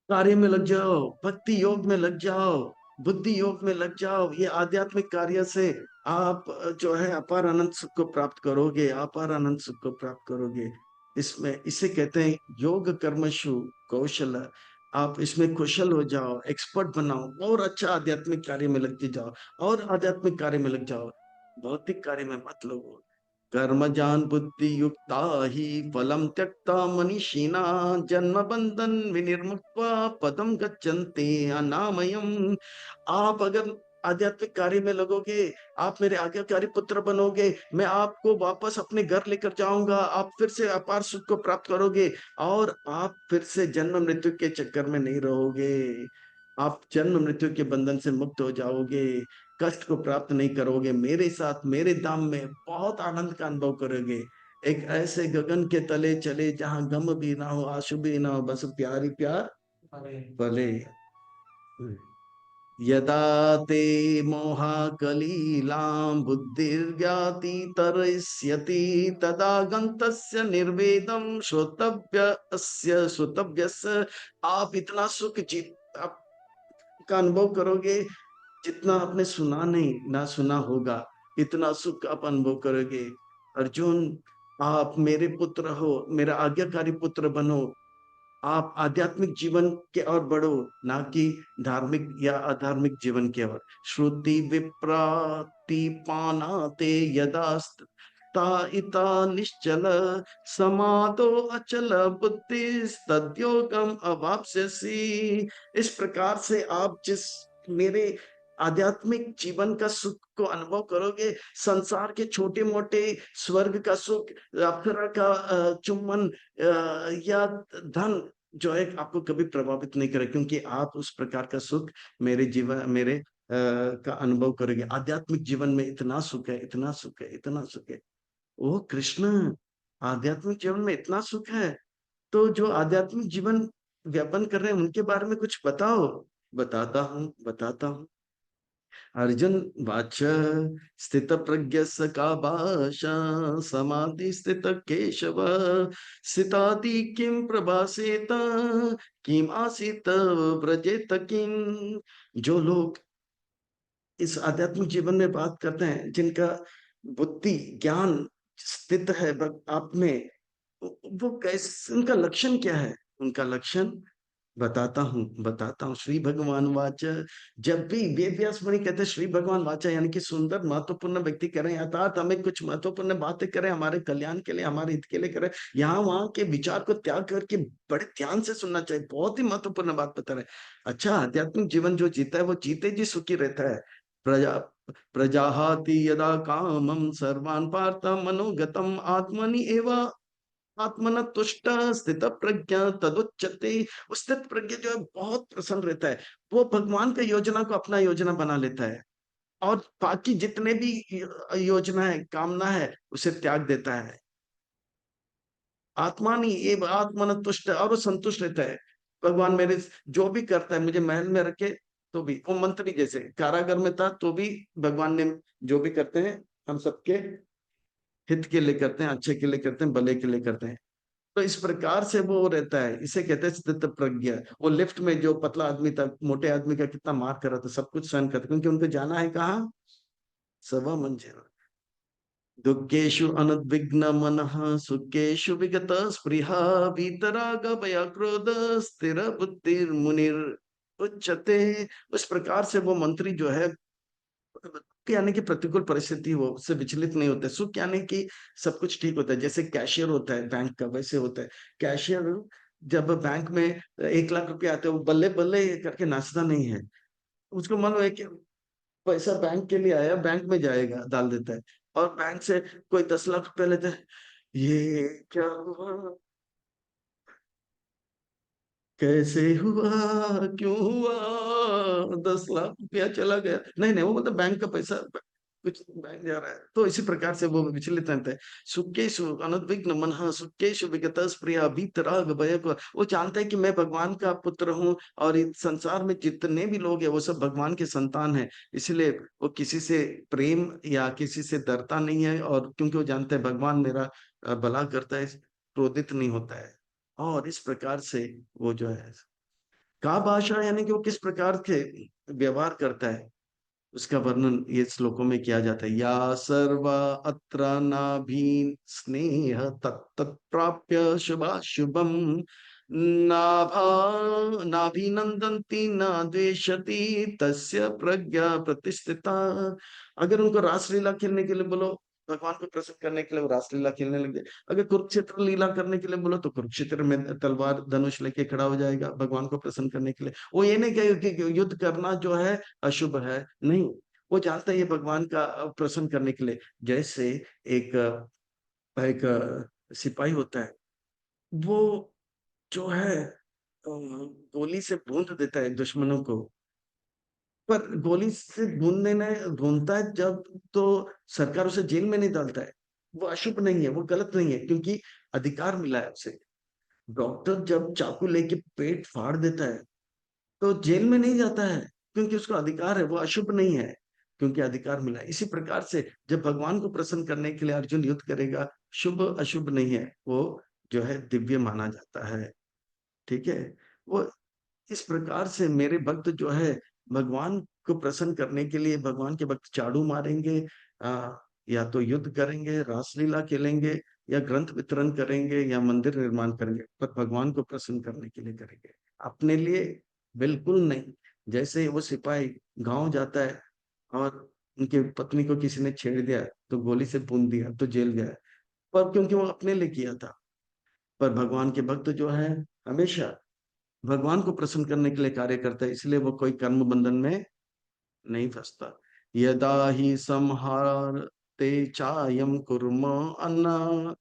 कार्य में लग जाओ, भक्ति योग में लग जाओ, बुद्धि योग में लग जाओ। ये आध्यात्मिक कार्य से आप जो है अपार अनंत सुख को प्राप्त करोगे, अपार अनंत सुख को प्राप्त करोगे। इसमें इसे कहते हैं योग कर्मशु कौशल। आप इसमें कुशल हो जाओ, एक्सपर्ट बनाओ और अच्छा आध्यात्मिक कार्य में लग जाओ, और आध्यात्मिक कार्य में लग जाओ। भौतिक कार्य में मत लगो। कर्मजान बुद्धि युक्ता ही फलम त्यक्ता मनीषिणा जन्म बंधन विनिर्मुक्त्वा पदम गच्छन्ति अनामयम्। आप अगर आध्यात्मिक कार्य में लगोगे, आप मेरे आज्ञाकारी पुत्र बनोगे, मैं आपको वापस अपने घर लेकर जाऊंगा। आप फिर से अपार सुख को प्राप्त करोगे और आप फिर से जन्म मृत्यु के चक्कर में नहीं रहोगे। आप जन्म मृत्यु के बंधन से मुक्त हो जाओगे, कष्ट को प्राप्त नहीं करोगे। मेरे साथ मेरे धाम में बहुत आनंद का अनुभव करोगे। एक ऐसे गगन के तले चले जहां गम भी ना हो, आंसू भी ना हो, बस प्यार ही प्यार भले। यदा ते मोहाकलीलां बुद्धिर्व्याति तरयिष्यति तदा गन्तस्य निर्वेदं श्रोतव्यस्य। आप इतना सुख जीत आप का अनुभव करोगे जितना आपने सुना नहीं ना सुना होगा। इतना सुख आप अनुभव करोगे अर्जुन। आप मेरे पुत्र हो, मेरा आज्ञाकारी पुत्र बनो। आप आध्यात्मिक जीवन के ओर बढ़ो, ना कि धार्मिक या अधार्मिक जीवन की ओर। श्रुति विप्रातिपानाते यदा ता इता निश्चल समातो अचल बुद्धि तद्योगम अवाप्स्यसि। इस प्रकार से आप जिस मेरे आध्यात्मिक जीवन का सुख को अनुभव करोगे, संसार के छोटे मोटे स्वर्ग का सुख, अप्सरा का चुम्बन या धन जो है आपको कभी प्रभावित नहीं करे, क्योंकि आप उस प्रकार का सुख मेरे जीवन मेरे का अनुभव करोगे। आध्यात्मिक जीवन में इतना सुख है, इतना सुख है, इतना सुख है। ओ कृष्ण, आध्यात्मिक जीवन में इतना सुख है, तो जो आध्यात्मिक जीवन व्यापन कर रहे हैं उनके बारे में कुछ बताओ। बताता हूँ, बताता हूँ। अर्जुन वाच स्थित प्रज्ञ का भाषा समाधि स्थित केशव सितादि किम प्रभासेत किम आसीत व्रजेत किम। जो लोग इस आध्यात्मिक जीवन में बात करते हैं, जिनका बुद्धि ज्ञान स्थित है आप में, वो कैसे, उनका लक्षण क्या है? उनका लक्षण बताता हूँ। श्री भगवान वाचा, जब भी वेद व्यास मुनि कहते हैं श्री भगवान वाचा, यानी कि सुंदर महत्वपूर्ण व्यक्ति करें, अर्थात हमें कुछ महत्वपूर्ण बातें करें, हमारे कल्याण के लिए, हमारे हित के लिए करें, यहाँ वहां के विचार को त्याग करके बड़े ध्यान से सुनना चाहिए। बहुत ही महत्वपूर्ण बात बता रहे हैं। अच्छा, आध्यात्मिक जीवन जो जीता है वो जीते जी सुखी रहता है। प्रजा प्रजाहाति यदा कामम सर्वान् पार्थ मनोगतम आत्मनि एवं आत्मन तुष्ट स्थित प्रज्ञा तदुच्यते। स्थित प्रज्ञा जो है बहुत प्रसन्न रहता है, वो भगवान का योजना को अपना योजना बना लेता है, और बाकी जितने भी योजना है, कामना है, उसे त्याग देता है। आत्मा नहीं, ये आत्मन तुष्ट, और वो संतुष्ट रहता है। भगवान मेरे जो भी करता है, मुझे महल में रखे तो भी, वो मंत्री जैसे कारागार में था तो भी भगवान ने जो भी करते हैं हम सबके हित के लिए करते हैं, अच्छे के लिए करते हैं, भले के लिए करते हैं। तो इस प्रकार से वो रहता है, इसे कहते हैं स्थित प्रज्ञा। वो लिफ्ट में जो पतला आदमी था, मोटे आदमी का कितना मार कर रहा था, सब कुछ सहन करता, क्योंकि उनको जाना है कहाँ? सवा मंजिल। दुखेषु अनुद्विग्न मनः सुखेषु विगत स्पृहा वीतराग भय क्रोध स्थिर बुद्धिर मुनिर उच्यते। उस प्रकार से वो मंत्री जो है, यानी कि प्रतिकूल परिस्थिति हो उससे विचलित नहीं होते, सुख यानी कि सब कुछ ठीक होता है। जैसे कैशियर होता है बैंक का, वैसे होता है कैशियर। जब बैंक में 1 लाख रुपए आते हैं, वो बल्ले बल्ले करके नाचता नहीं है। उसको मालूम है कि पैसा बैंक के लिए आया, बैंक में जाएगा, डाल देता है। और बैंक से कोई 10 लाख रुपए लेते हैं, ये क्या हुआ, कैसे हुआ, क्यों हुआ, 10 लाख रुपया चला गया, नहीं नहीं, वो मतलब बैंक का पैसा कुछ बैंक जा रहा है। तो इसी प्रकार से वो विचलित रहते हैं। सुखेषु अनुद्विग्न मनः सुखेषु विगत स्पृहा वीतराग भय। वो जानता है कि मैं भगवान का पुत्र हूँ, और इस संसार में जितने भी लोग हैं वो सब भगवान के संतान हैं, इसलिए वो किसी से प्रेम या किसी से डरता नहीं है, और क्योंकि वो जानते हैं भगवान मेरा भला करता है, क्रोधित नहीं होता है। और इस प्रकार से वो जो है का भाषा, यानी कि वो किस प्रकार के व्यवहार करता है, उसका वर्णन ये श्लोकों में किया जाता है। या सर्व अत्र नाभि स्नेह तत्त प्राप्य शुभाशुभम नाभा नाभिनंदन्ति न द्वेषति तस्य प्रज्ञा प्रतिष्ठिता। अगर उनको रासलीला खेलने के लिए बोलो, भगवान को प्रसन्न करने के लिए वो रासलीला खेलने लग जाए। अगर कुरुक्षेत्र लीला करने के लिए बोलो तो कुरुक्षेत्र में तलवार धनुष लेके खड़ा हो जाएगा भगवान को प्रसन्न करने के लिए। वो ये नहीं कहेगा कि युद्ध करना जो है अशुभ है, नहीं, वो जानता है ये भगवान का प्रसन्न करने के लिए। जैसे एक एक सिपाही होता है, वो जो है गोली से भूंद देता है दुश्मनों को, पर गोली से भूनता है जब, तो सरकार उसे जेल में नहीं डालता है। वो अशुभ नहीं है, वो गलत नहीं है, क्योंकि अधिकार मिला है उसे। डॉक्टर जब चाकू लेके पेट फाड़ देता है तो जेल में नहीं जाता है, क्योंकि उसका अधिकार है, वो अशुभ नहीं है, क्योंकि अधिकार मिला है। इसी प्रकार से जब भगवान को प्रसन्न करने के लिए अर्जुन युद्ध करेगा, शुभ अशुभ नहीं है, वो जो है दिव्य माना जाता है। ठीक है। वो इस प्रकार से मेरे भक्त जो है भगवान को प्रसन्न करने के लिए, भगवान के भक्त झाड़ू मारेंगे, या तो युद्ध करेंगे, रासलीला खेलेंगे, या ग्रंथ वितरण करेंगे, या मंदिर निर्माण करेंगे, पर भगवान को प्रसन्न करने के लिए करेंगे, अपने लिए बिल्कुल नहीं। जैसे वो सिपाही गांव जाता है, और उनके पत्नी को किसी ने छेड़ दिया तो गोली से भून दिया तो जेल गया, पर क्योंकि वो अपने लिए किया था। पर भगवान के भक्त जो है हमेशा भगवान को प्रसन्न करने के लिए कार्य करता है, इसलिए वो कोई कर्म बंधन में नहीं फंसता। यदा ही संहारते चायम कुर्म अन्न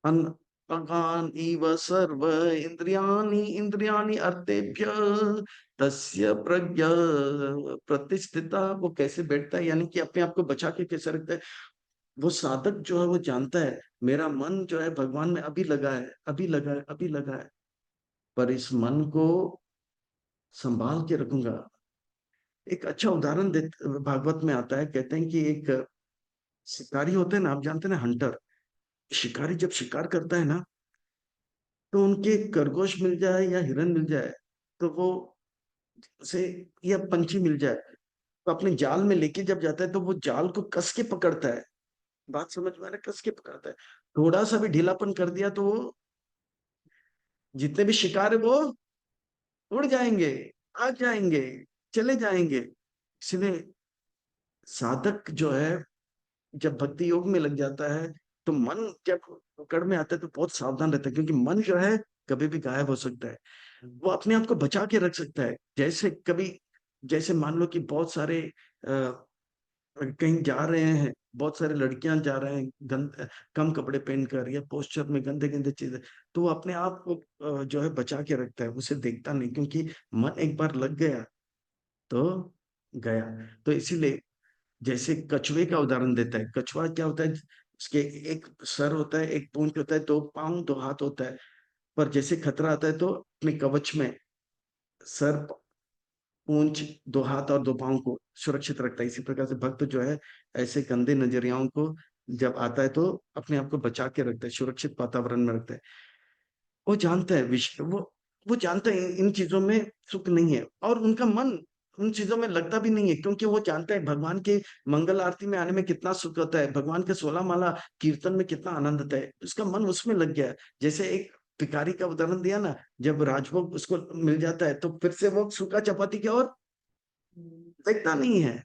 अन्न अगान इव सर्व इंद्रियाणि इंद्रियाणि अर्थेभ्य तस्य प्रज्ञा प्रतिष्ठिता। वो कैसे बैठता है, यानी कि अपने आप को बचा के कैसे रखता है। वो साधक जो है वो जानता है मेरा मन जो है भगवान में अभी लगा है, अभी लगा है, अभी लगा है, पर इस मन को संभाल के रखूंगा। एक अच्छा उदाहरण दे, भागवत में आता है, कहते हैं कि एक शिकारी होते हैं ना, आप जानते हैं ना, हंटर। शिकारी जब शिकार करता है ना, तो उनके खरगोश मिल जाए या हिरन मिल जाए, तो वो उसे, या पंछी मिल जाए, तो अपने जाल में लेके जब जाता है तो वो जाल को कस के पकड़ता है। बात समझ में आ रहा है? कस के पकड़ता है। थोड़ा सा भी ढीलापन कर दिया तो वो जितने भी शिकार है वो उड़ जाएंगे, आ जाएंगे, चले जाएंगे। इसलिए साधक जो है जब भक्ति योग में लग जाता है तो मन जब पकड़ में आता है तो बहुत सावधान रहता है, क्योंकि मन जो है कभी भी गायब हो सकता है। वो अपने आप को बचा के रख सकता है। जैसे कभी, जैसे मान लो कि बहुत सारे कहीं जा रहे हैं, बहुत सारी लड़कियां जा रहे हैं कम कपड़े पहनकर या पोस्चर में गंदे गंदे चीजें, तो वो अपने आप को जो है बचा के रखता है, उसे देखता नहीं, क्योंकि मन एक बार लग गया तो गया। तो इसीलिए जैसे कछुए का उदाहरण देता है। कछुआ क्या होता है, उसके एक सर होता है, एक पूंछ होता है, दो पांव दो हाथ होता है। पर जैसे खतरा आता है तो अपने कवच में सर, पूंछ, दो हाथ और दो पांव को सुरक्षित रखता है। इसी प्रकार से भक्त जो है ऐसे गंदे नजरियाओं को जब आता है तो अपने आप को बचा के रखता है, सुरक्षित वातावरण में रखता है। वो जानता है विषय, वो जानता है इन चीजों में सुख नहीं है, और उनका मन उन चीजों में लगता भी नहीं है, क्योंकि वो जानता है भगवान के मंगल आरती में आने में कितना सुख होता है, भगवान के 16 माला कीर्तन में कितना आनंद आता है, उसका मन उसमें लग गया है। जैसे एक भिखारी का उदाहरण दिया ना, जब राजभोग उसको मिल जाता है तो फिर से वो सूखा चपाती की ओर देखता नहीं है।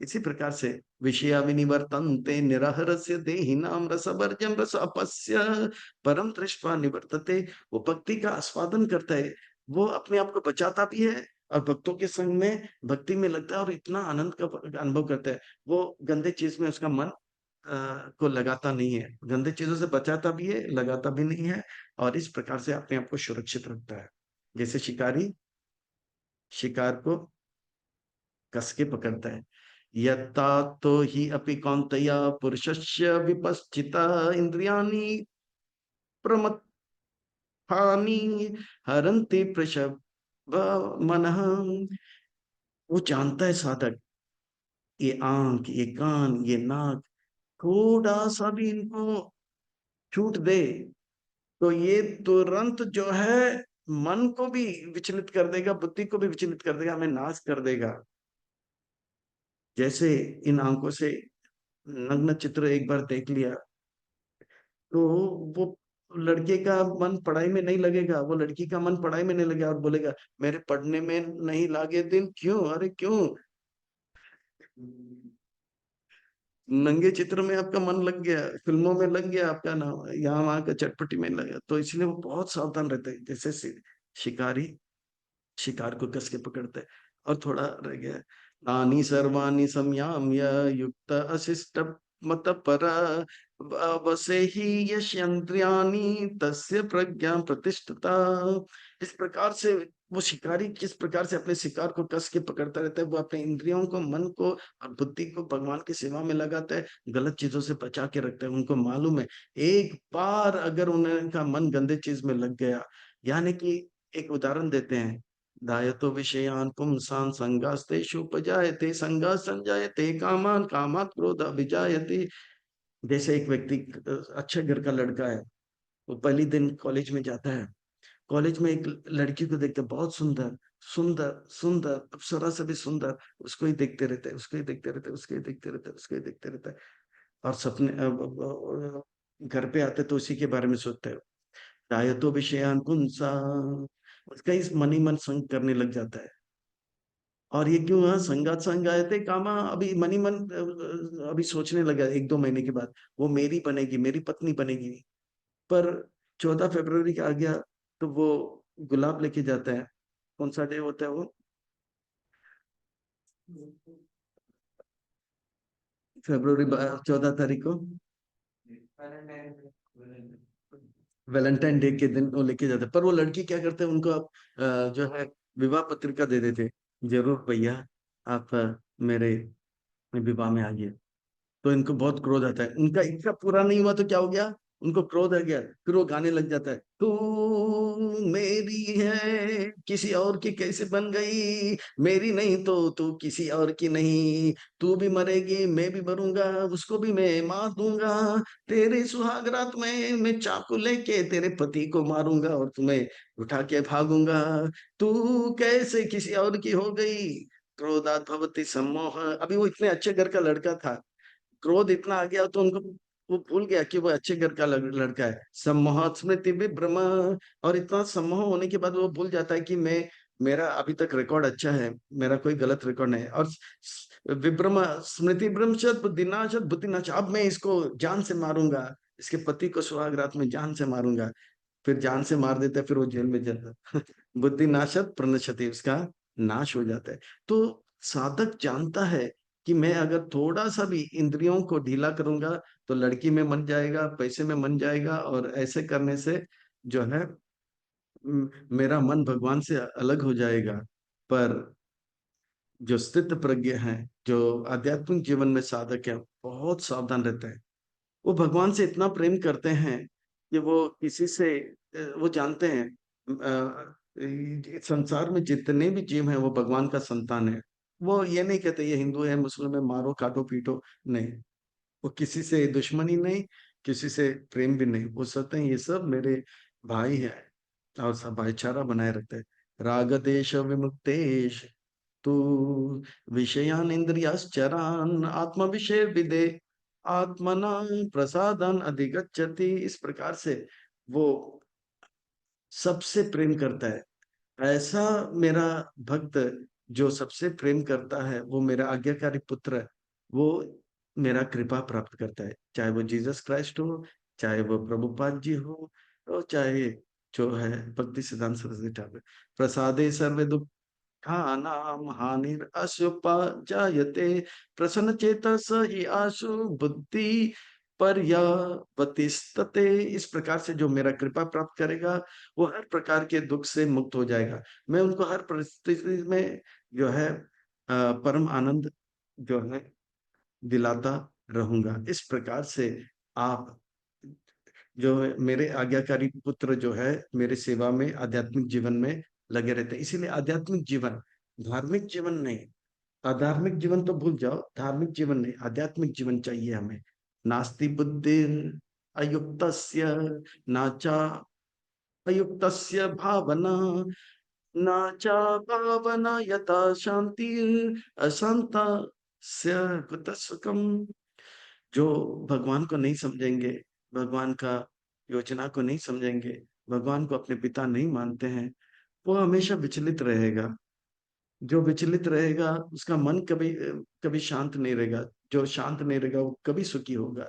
इसी प्रकार से विषया विनिवर्तन्ते निरहरस्य देहिनाम रसवर्जम रस अपस्य परम दृष्ट्वा निवर्तते। वो भक्ति का आस्वादन करता है, वो अपने आप को बचाता भी है, और भक्तों के संग में भक्ति में लगता है और इतना आनंद का अनुभव करता है। वो गंदे चीज में उसका मन को लगाता नहीं है, गंदे चीजों से बचाता भी है, लगाता भी नहीं है, और इस प्रकार से अपने आप को सुरक्षित रखता है। जैसे शिकारी शिकार को कस के पकड़ता है। यत्ता तो ही अपि कौन्तेय पुरुषस्य विपश्चिता इंद्रियाणि प्रमथानि हरन्ति प्रशव मनः। वो जानता है साधक, ये आंख, ये कान, ये नाक, थोड़ा सा भी इनको छूट दे तो ये तुरंत जो है मन को भी विचलित कर देगा, बुद्धि को भी विचलित कर देगा, हमें नाश कर देगा। जैसे इन आंखों से नग्न चित्र एक बार देख लिया तो वो लड़के का मन पढ़ाई में नहीं लगेगा, वो लड़की का मन पढ़ाई में नहीं लगेगा, और बोलेगा मेरे पढ़ने में नहीं लागे दिन, क्यों, अरे क्यों। नंगे चित्र में आपका मन लग गया, फिल्मों में लग गया आपका नाम, यहाँ वहां का चटपटी में लग गया, तो इसलिए वो बहुत सावधान रहते हैं। जैसे शिकारी शिकार को कस के पकड़ते हैं। और थोड़ा रह गया है। तानि सर्वाणि संयाम्य युक्त अशिष्ट मत पर वसे ही यश्यंद्रियाणि तस्य प्रज्ञा प्रतिष्ठिता। इस प्रकार से वो शिकारी किस प्रकार से अपने शिकार को कस के पकड़ता रहता है, वो अपने इंद्रियों को, मन को और बुद्धि को भगवान की सेवा में लगाता है, गलत चीजों से बचा के रखता है। उनको मालूम है एक बार अगर उनका मन गंदे चीज में लग गया, यानी कि एक उदाहरण देते हैं, धायतो विषयान पुंसान् संगास्तेषु उपजायते संगा संजायते कामान कामात् क्रोध विजायते। जैसे एक व्यक्ति अच्छे घर का लड़का है, वो पहली दिन कॉलेज में जाता है, कॉलेज में एक लड़की को देखते हैं, बहुत सुंदर, सुंदर सुंदर अप्सरा से भी सुंदर, उसको ही देखते रहते हैं, उसको ही देखते रहते हैं, उसको ही देखते रहते हैं, उसको ही देखते रहते हैं, और सपने घर पे आते तो उसी के बारे में सोचते हैं। धायतो विषयान पुंसा, उसका इस मन ही मन संग करने लग जाता है। और ये क्यों, हाँ, संगात संगायते कामा, अभी मनी मन अभी सोचने लगा, एक दो महीने के बाद वो मेरी बनेगी, मेरी पत्नी बनेगी। पर 14 फरवरी का आ गया तो वो गुलाब लेके जाता है। कौन सा डे होता है वो, 14 तारीख को वैलेंटाइन डे के दिन वो लेके जाते हैं। पर वो लड़की क्या करते हैं, उनको आप जो है विवाह पत्रिका दे देते, जरूर भैया आप मेरे विवाह में आइए। तो इनको बहुत क्रोध आता है, उनका इच्छा पूरा नहीं हुआ तो क्या हो गया, उनको क्रोध आ गया, फिर वो गाने लग जाता है, तू मेरी है किसी और की कैसे बन गई, मेरी नहीं तो तू किसी और की नहीं, तू भी मरेगी मैं भी मरूंगा, उसको भी मैं मार दूंगा, तेरे सुहाग रात में मैं चाकू लेके तेरे पति को मारूंगा और तुम्हें उठा के भागूंगा, तू कैसे किसी और की हो गई। क्रोधात् भवति सम्मोह। अभी वो इतने अच्छे घर का लड़का था, क्रोध इतना आ गया तो उनको, वो भूल गया कि वो अच्छे घर का लड़का है। सम्मोह स्मृति विभ्रम, और इतना सम्मोह होने के बाद वो भूल जाता है कि मैं, मेरा अभी तक रिकॉर्ड अच्छा है, मेरा कोई गलत रिकॉर्ड नहीं है। और विभ्रम स्मृति भ्रंशत बुद्धिनाशत बुद्धिनाश, अब मैं इसको जान से मारूंगा, इसके पति को सुहाग रात में जान से मारूंगा। फिर जान से मार देता है, फिर वो जेल में जाता है। बुद्धि नाशत प्रणश्यति, उसका नाश हो जाता है। तो साधक जानता है कि मैं अगर थोड़ा सा भी इंद्रियों को ढीला करूंगा तो लड़की में मन जाएगा, पैसे में मन जाएगा, और ऐसे करने से जो है मेरा मन भगवान से अलग हो जाएगा। पर जो स्थित प्रज्ञ हैं, जो आध्यात्मिक जीवन में साधक है, बहुत सावधान रहते हैं। वो भगवान से इतना प्रेम करते हैं कि वो किसी से, वो जानते हैं संसार में जितने भी जीव हैं वो भगवान का संतान है। वो ये नहीं कहते ये हिंदू है मुस्लिम है, मारो काटो पीटो, नहीं। वो किसी से दुश्मनी नहीं, किसी से प्रेम भी नहीं, वो सोचते हैं ये सब मेरे भाई हैं, और सब भाईचारा बनाए रखते हैं। राग देश विमुक्तेश तू विषयान इंद्रियाश्चरान आत्म विषय विदे आत्मना प्रसादन अधिगच्छति। इस प्रकार से वो सबसे प्रेम करता है। ऐसा मेरा भक्त जो सबसे प्रेम करता है, वो मेरा आज्ञाकारी पुत्र है, वो मेरा कृपा प्राप्त करता है। चाहे वो जीसस क्राइस्ट हो, चाहे वो प्रभुपाद जी हो, और चाहे जो है भक्ति सिद्धांत सरस्वती ठाकुर। प्रसादे सर्व दुःखानां हानिरस्योपजायते प्रसन्न चेतस हि आशु बुद्धि पर्यवतिष्ठते। इस प्रकार से जो मेरा कृपा प्राप्त करेगा वो हर प्रकार के दुख से मुक्त हो जाएगा। मैं उनको हर परिस्थिति में जो है परम आनंद जो है दिलाता रहूंगा। इस प्रकार से आप जो है मेरे आज्ञाकारी पुत्र जो है मेरे सेवा में आध्यात्मिक जीवन में लगे रहते हैं। इसीलिए आध्यात्मिक जीवन, धार्मिक जीवन नहीं। अधार्मिक जीवन तो भूल जाओ, धार्मिक जीवन नहीं, आध्यात्मिक जीवन चाहिए हमें। नास्ति बुद्धि अयुक्तस्य नाचा अयुक्तस्य भावना, नाचा भावना यथा शांति अशांत से कुतः सुखम। जो भगवान को नहीं समझेंगे, भगवान का योजना को नहीं समझेंगे, भगवान को अपने पिता नहीं मानते हैं, वो हमेशा विचलित रहेगा। जो विचलित रहेगा उसका मन कभी कभी शांत नहीं रहेगा। जो शांत नहीं रहेगा वो कभी सुखी होगा।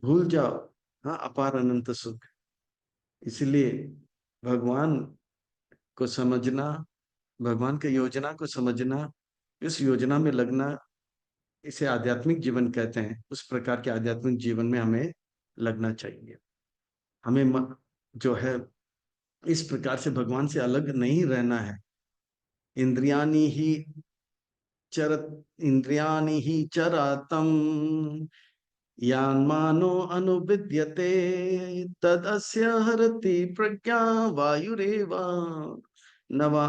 भूल जाओ, हाँ, अपार अनंत सुख। इसलिए भगवान को समझना, भगवान की योजना को समझना, इस योजना में लगना, इसे आध्यात्मिक जीवन कहते हैं। उस प्रकार के आध्यात्मिक जीवन में हमें लगना चाहिए। हमें जो है इस प्रकार से भगवान से अलग नहीं रहना है। इंद्रियानी ही चरत इंद्रियानि हि चरातम यान्मानो अनुविद्यते तदस्य हरति प्रज्ञा वायुरेव नवा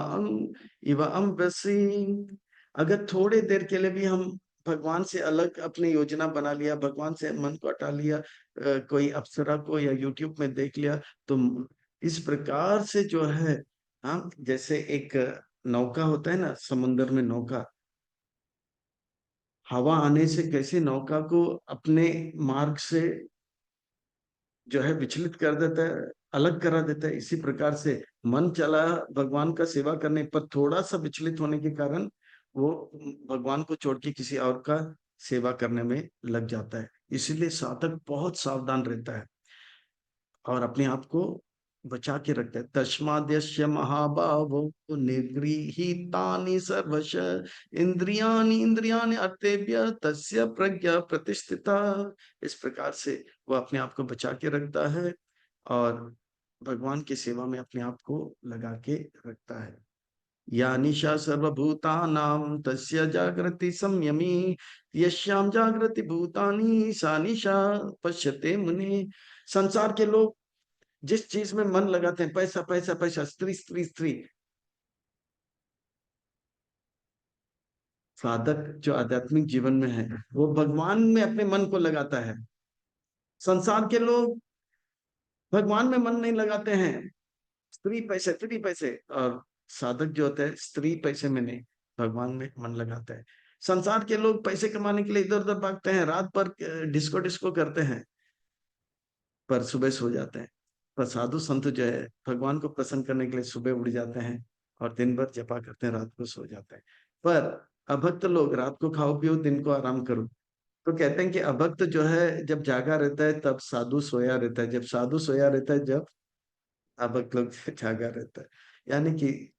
इव अम्बसी। अगर थोड़े देर के लिए भी हम भगवान से अलग अपनी योजना बना लिया, भगवान से मन को हटा लिया, कोई अप्सरा को या यूट्यूब में देख लिया, तो इस प्रकार से जो है, हाँ, जैसे एक नौका होता है ना समुन्द्र में, नौका हवा आने से कैसे नौका को अपने मार्ग से जो है विचलित कर देता है, अलग करा देता है, इसी प्रकार से मन चला भगवान का सेवा करने पर थोड़ा सा विचलित होने के कारण वो भगवान को छोड़ के किसी और का सेवा करने में लग जाता है। इसीलिए साधक बहुत सावधान रहता है और अपने आप को बचा के रखता है। तस्माद्यस्य महाबाहो निगृहीतानि सर्वश इंद्रियाणि इंद्रियाणि अर्तेभ्य तस्य प्रज्ञा प्रतिष्ठिता। इस प्रकार से वो अपने आप को बचा के रखता है और भगवान की सेवा में अपने आप को लगा के रखता है। या निशा सर्वभूतानां तस्य जागृति संयमी यस्याम जागृति भूतानि सा निशा पश्यते मुनि। संसार के लोग जिस चीज में मन लगाते हैं, पैसा पैसा पैसा, स्त्री स्त्री स्त्री, साधक जो आध्यात्मिक जीवन में है वो भगवान में अपने मन को लगाता है। संसार के लोग भगवान में मन नहीं लगाते हैं, स्त्री पैसे और साधक जो होता है स्त्री पैसे में नहीं, भगवान में मन लगाते हैं। संसार के लोग पैसे कमाने के लिए इधर उधर भागते हैं, रात भर डिस्को डिस्को करते हैं, पर सुबह सो जाते हैं। पर साधु संत जो है भगवान को प्रसन्न करने के लिए सुबह उठ जाते हैं और दिन भर जपा करते हैं, रात को सो जाते हैं। पर अभक्त लोग रात को खाओ पियो, दिन को आराम करो। तो कहते हैं कि अभक्त जो है जब जागा रहता है तब साधु सोया रहता है, जब साधु सोया रहता है जब अभक्त लोग जागा रहता है। यानी कि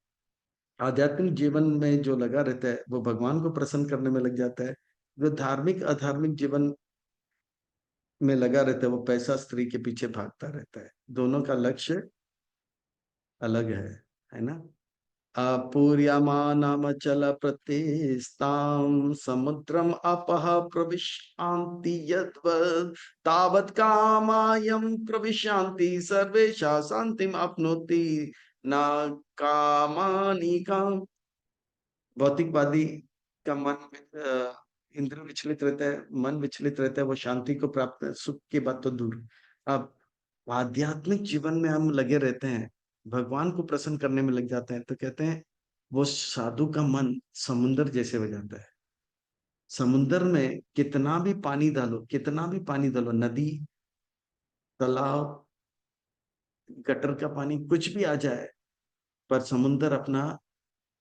आध्यात्मिक जीवन में जो लगा रहता है वो भगवान को प्रसन्न करने में लग जाता है। जो धार्मिक अधार्मिक जीवन में लगा रहता है वो पैसा स्त्री के पीछे भागता रहता है। दोनों का लक्ष्य अलग है ना। अपूर्यमानमचल प्रतिस्तां समुद्रम अपः प्रविशान्ति यद्वत् तावत् कामायं प्रविशान्ति सर्वेषां शान्तिम् आपनोति न कामानि काम। भौतिकवादी का मन इंद्र विचलित रहता है, मन विचलित रहता है, वो शांति को प्राप्त, सुख की बात तो दूर। अब आध्यात्मिक जीवन में हम लगे रहते हैं, भगवान को प्रसन्न करने में लग जाते हैं, तो कहते हैं वो साधु का मन समुंदर जैसे हो जाता है। समुंदर में कितना भी पानी डालो, कितना भी पानी डालो, नदी, तालाब, गटर का पानी कुछ भी आ जाए, पर समुंदर अपना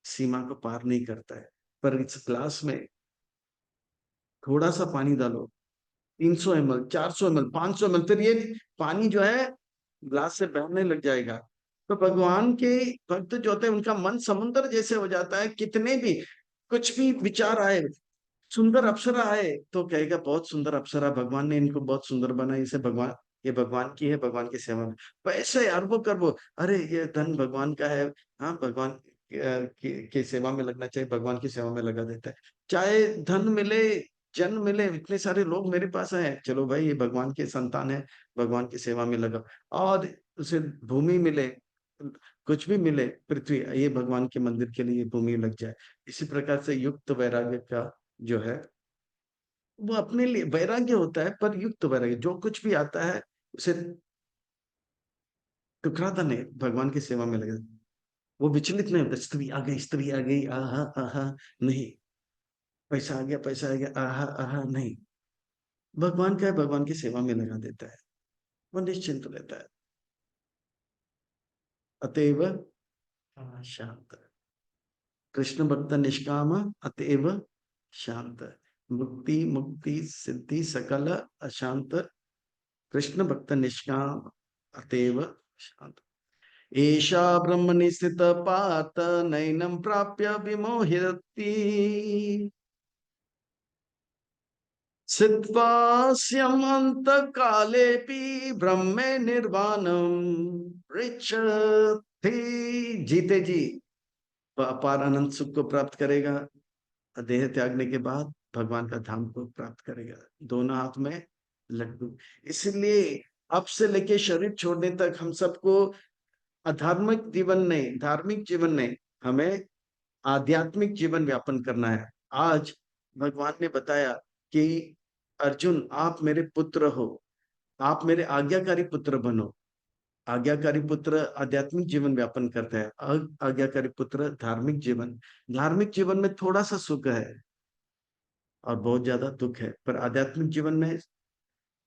सीमा को पार नहीं करता है। पर इस ग्लास में थोड़ा सा पानी डालो, 300 ml, 400 ml, 500 ml, फिर ये पानी जो है ग्लास से बहने लग जाएगा। तो भगवान के भक्त जो होते हैं उनका मन समुद्र जैसे हो जाता है। कितने भी कुछ भी विचार आए, सुंदर अप्सरा आए तो कहेगा बहुत सुंदर अप्सरा, भगवान ने इनको बहुत सुंदर बनाया, इसे भगवान, ये भगवान की है, भगवान की सेवा में। पैसे अरबों करबो, अरे ये धन भगवान का है, हाँ भगवान की सेवा में लगना चाहिए, भगवान की सेवा में लगा देता है। चाहे धन मिले, जन मिले, इतने सारे लोग मेरे पास आए, चलो भाई ये भगवान के संतान है, भगवान की सेवा में लगा। और उसे भूमि मिले, कुछ भी मिले, पृथ्वी, ये भगवान के मंदिर के लिए भूमि लग जाए। इसी प्रकार से युक्त वैराग्य का जो है वो अपने लिए वैराग्य होता है, पर युक्त वैराग्य जो कुछ भी आता है उसे टुकराता नहीं, भगवान की सेवा में लगे। वो विचलित नहीं होता, स्त्री आ गई, आहा आहा नहीं, पैसा आ गया, पैसा आ गया, आहा आहा नहीं, भगवान का है, भगवान की सेवा में लगा देता है, वो निश्चिंत रहता है। अतएव शांत, कृष्ण भक्त निष्काम, अतएव शांत, मुक्ति मुक्ति सिद्धि सकल अशांत, कृष्ण भक्त निष्काम, अतएव शांत। एषा ब्रह्मणि स्थित पार्थ नैनं प्राप्य विमोहयति, स्थित्वास्यम् अन्तकालेऽपि ब्रह्मे निर्वाणम् पृच्छति। जीते जी अपार अनंत सुख को प्राप्त करेगा, देह त्यागने के बाद भगवान का धाम को प्राप्त करेगा, दोनों हाथ में लड्डू। इसलिए अब से लेके शरीर छोड़ने तक हम सबको अधार्मिक जीवन नहीं, धार्मिक जीवन नहीं, हमें आध्यात्मिक जीवन व्यापन करना है। आज भगवान ने बताया कि अर्जुन आप मेरे पुत्र हो, आप मेरे आज्ञाकारी पुत्र बनो। आज्ञाकारी पुत्र आध्यात्मिक जीवन व्यापन करते हैं, आज्ञाकारी पुत्र धार्मिक जीवन। धार्मिक जीवन में थोड़ा सा सुख है और बहुत ज्यादा दुख है, पर आध्यात्मिक जीवन में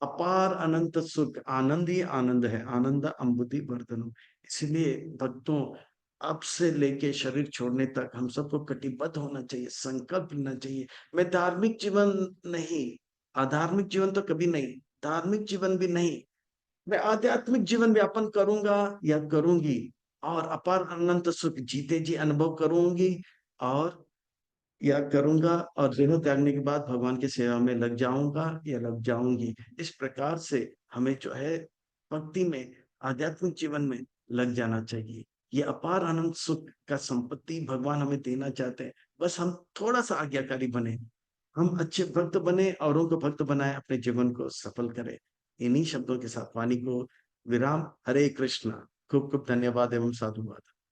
अपार अनंत सुख, आनंद ही आनंद है, आनंद अम्बुधि वर्धनम। इसलिए भक्तों, अब से लेके शरीर छोड़ने तक हम सबको कटिबद्ध होना चाहिए, संकल्प लेना चाहिए। मैं धार्मिक जीवन नहीं, अधार्मिक जीवन तो कभी नहीं, धार्मिक जीवन भी नहीं, मैं आध्यात्मिक जीवन व्यापन करूंगा या करूंगी, और अपार अनंत सुख जीते जी अनुभव करूंगी और या करूंगा, और देह त्यागने के बाद भगवान की सेवा में लग जाऊंगा या लग जाऊंगी। इस प्रकार से हमें जो है भक्ति में, आध्यात्मिक जीवन में लग जाना चाहिए। ये अपार अनंत सुख का संपत्ति भगवान हमें देना चाहते हैं, बस हम थोड़ा सा आज्ञाकारी बने, हम अच्छे भक्त बने, औरों को भक्त बनाए, अपने जीवन को सफल करें। इन्हीं शब्दों के साथ वाणी को विराम। हरे कृष्णा। खूब खूब धन्यवाद एवं साधुवाद।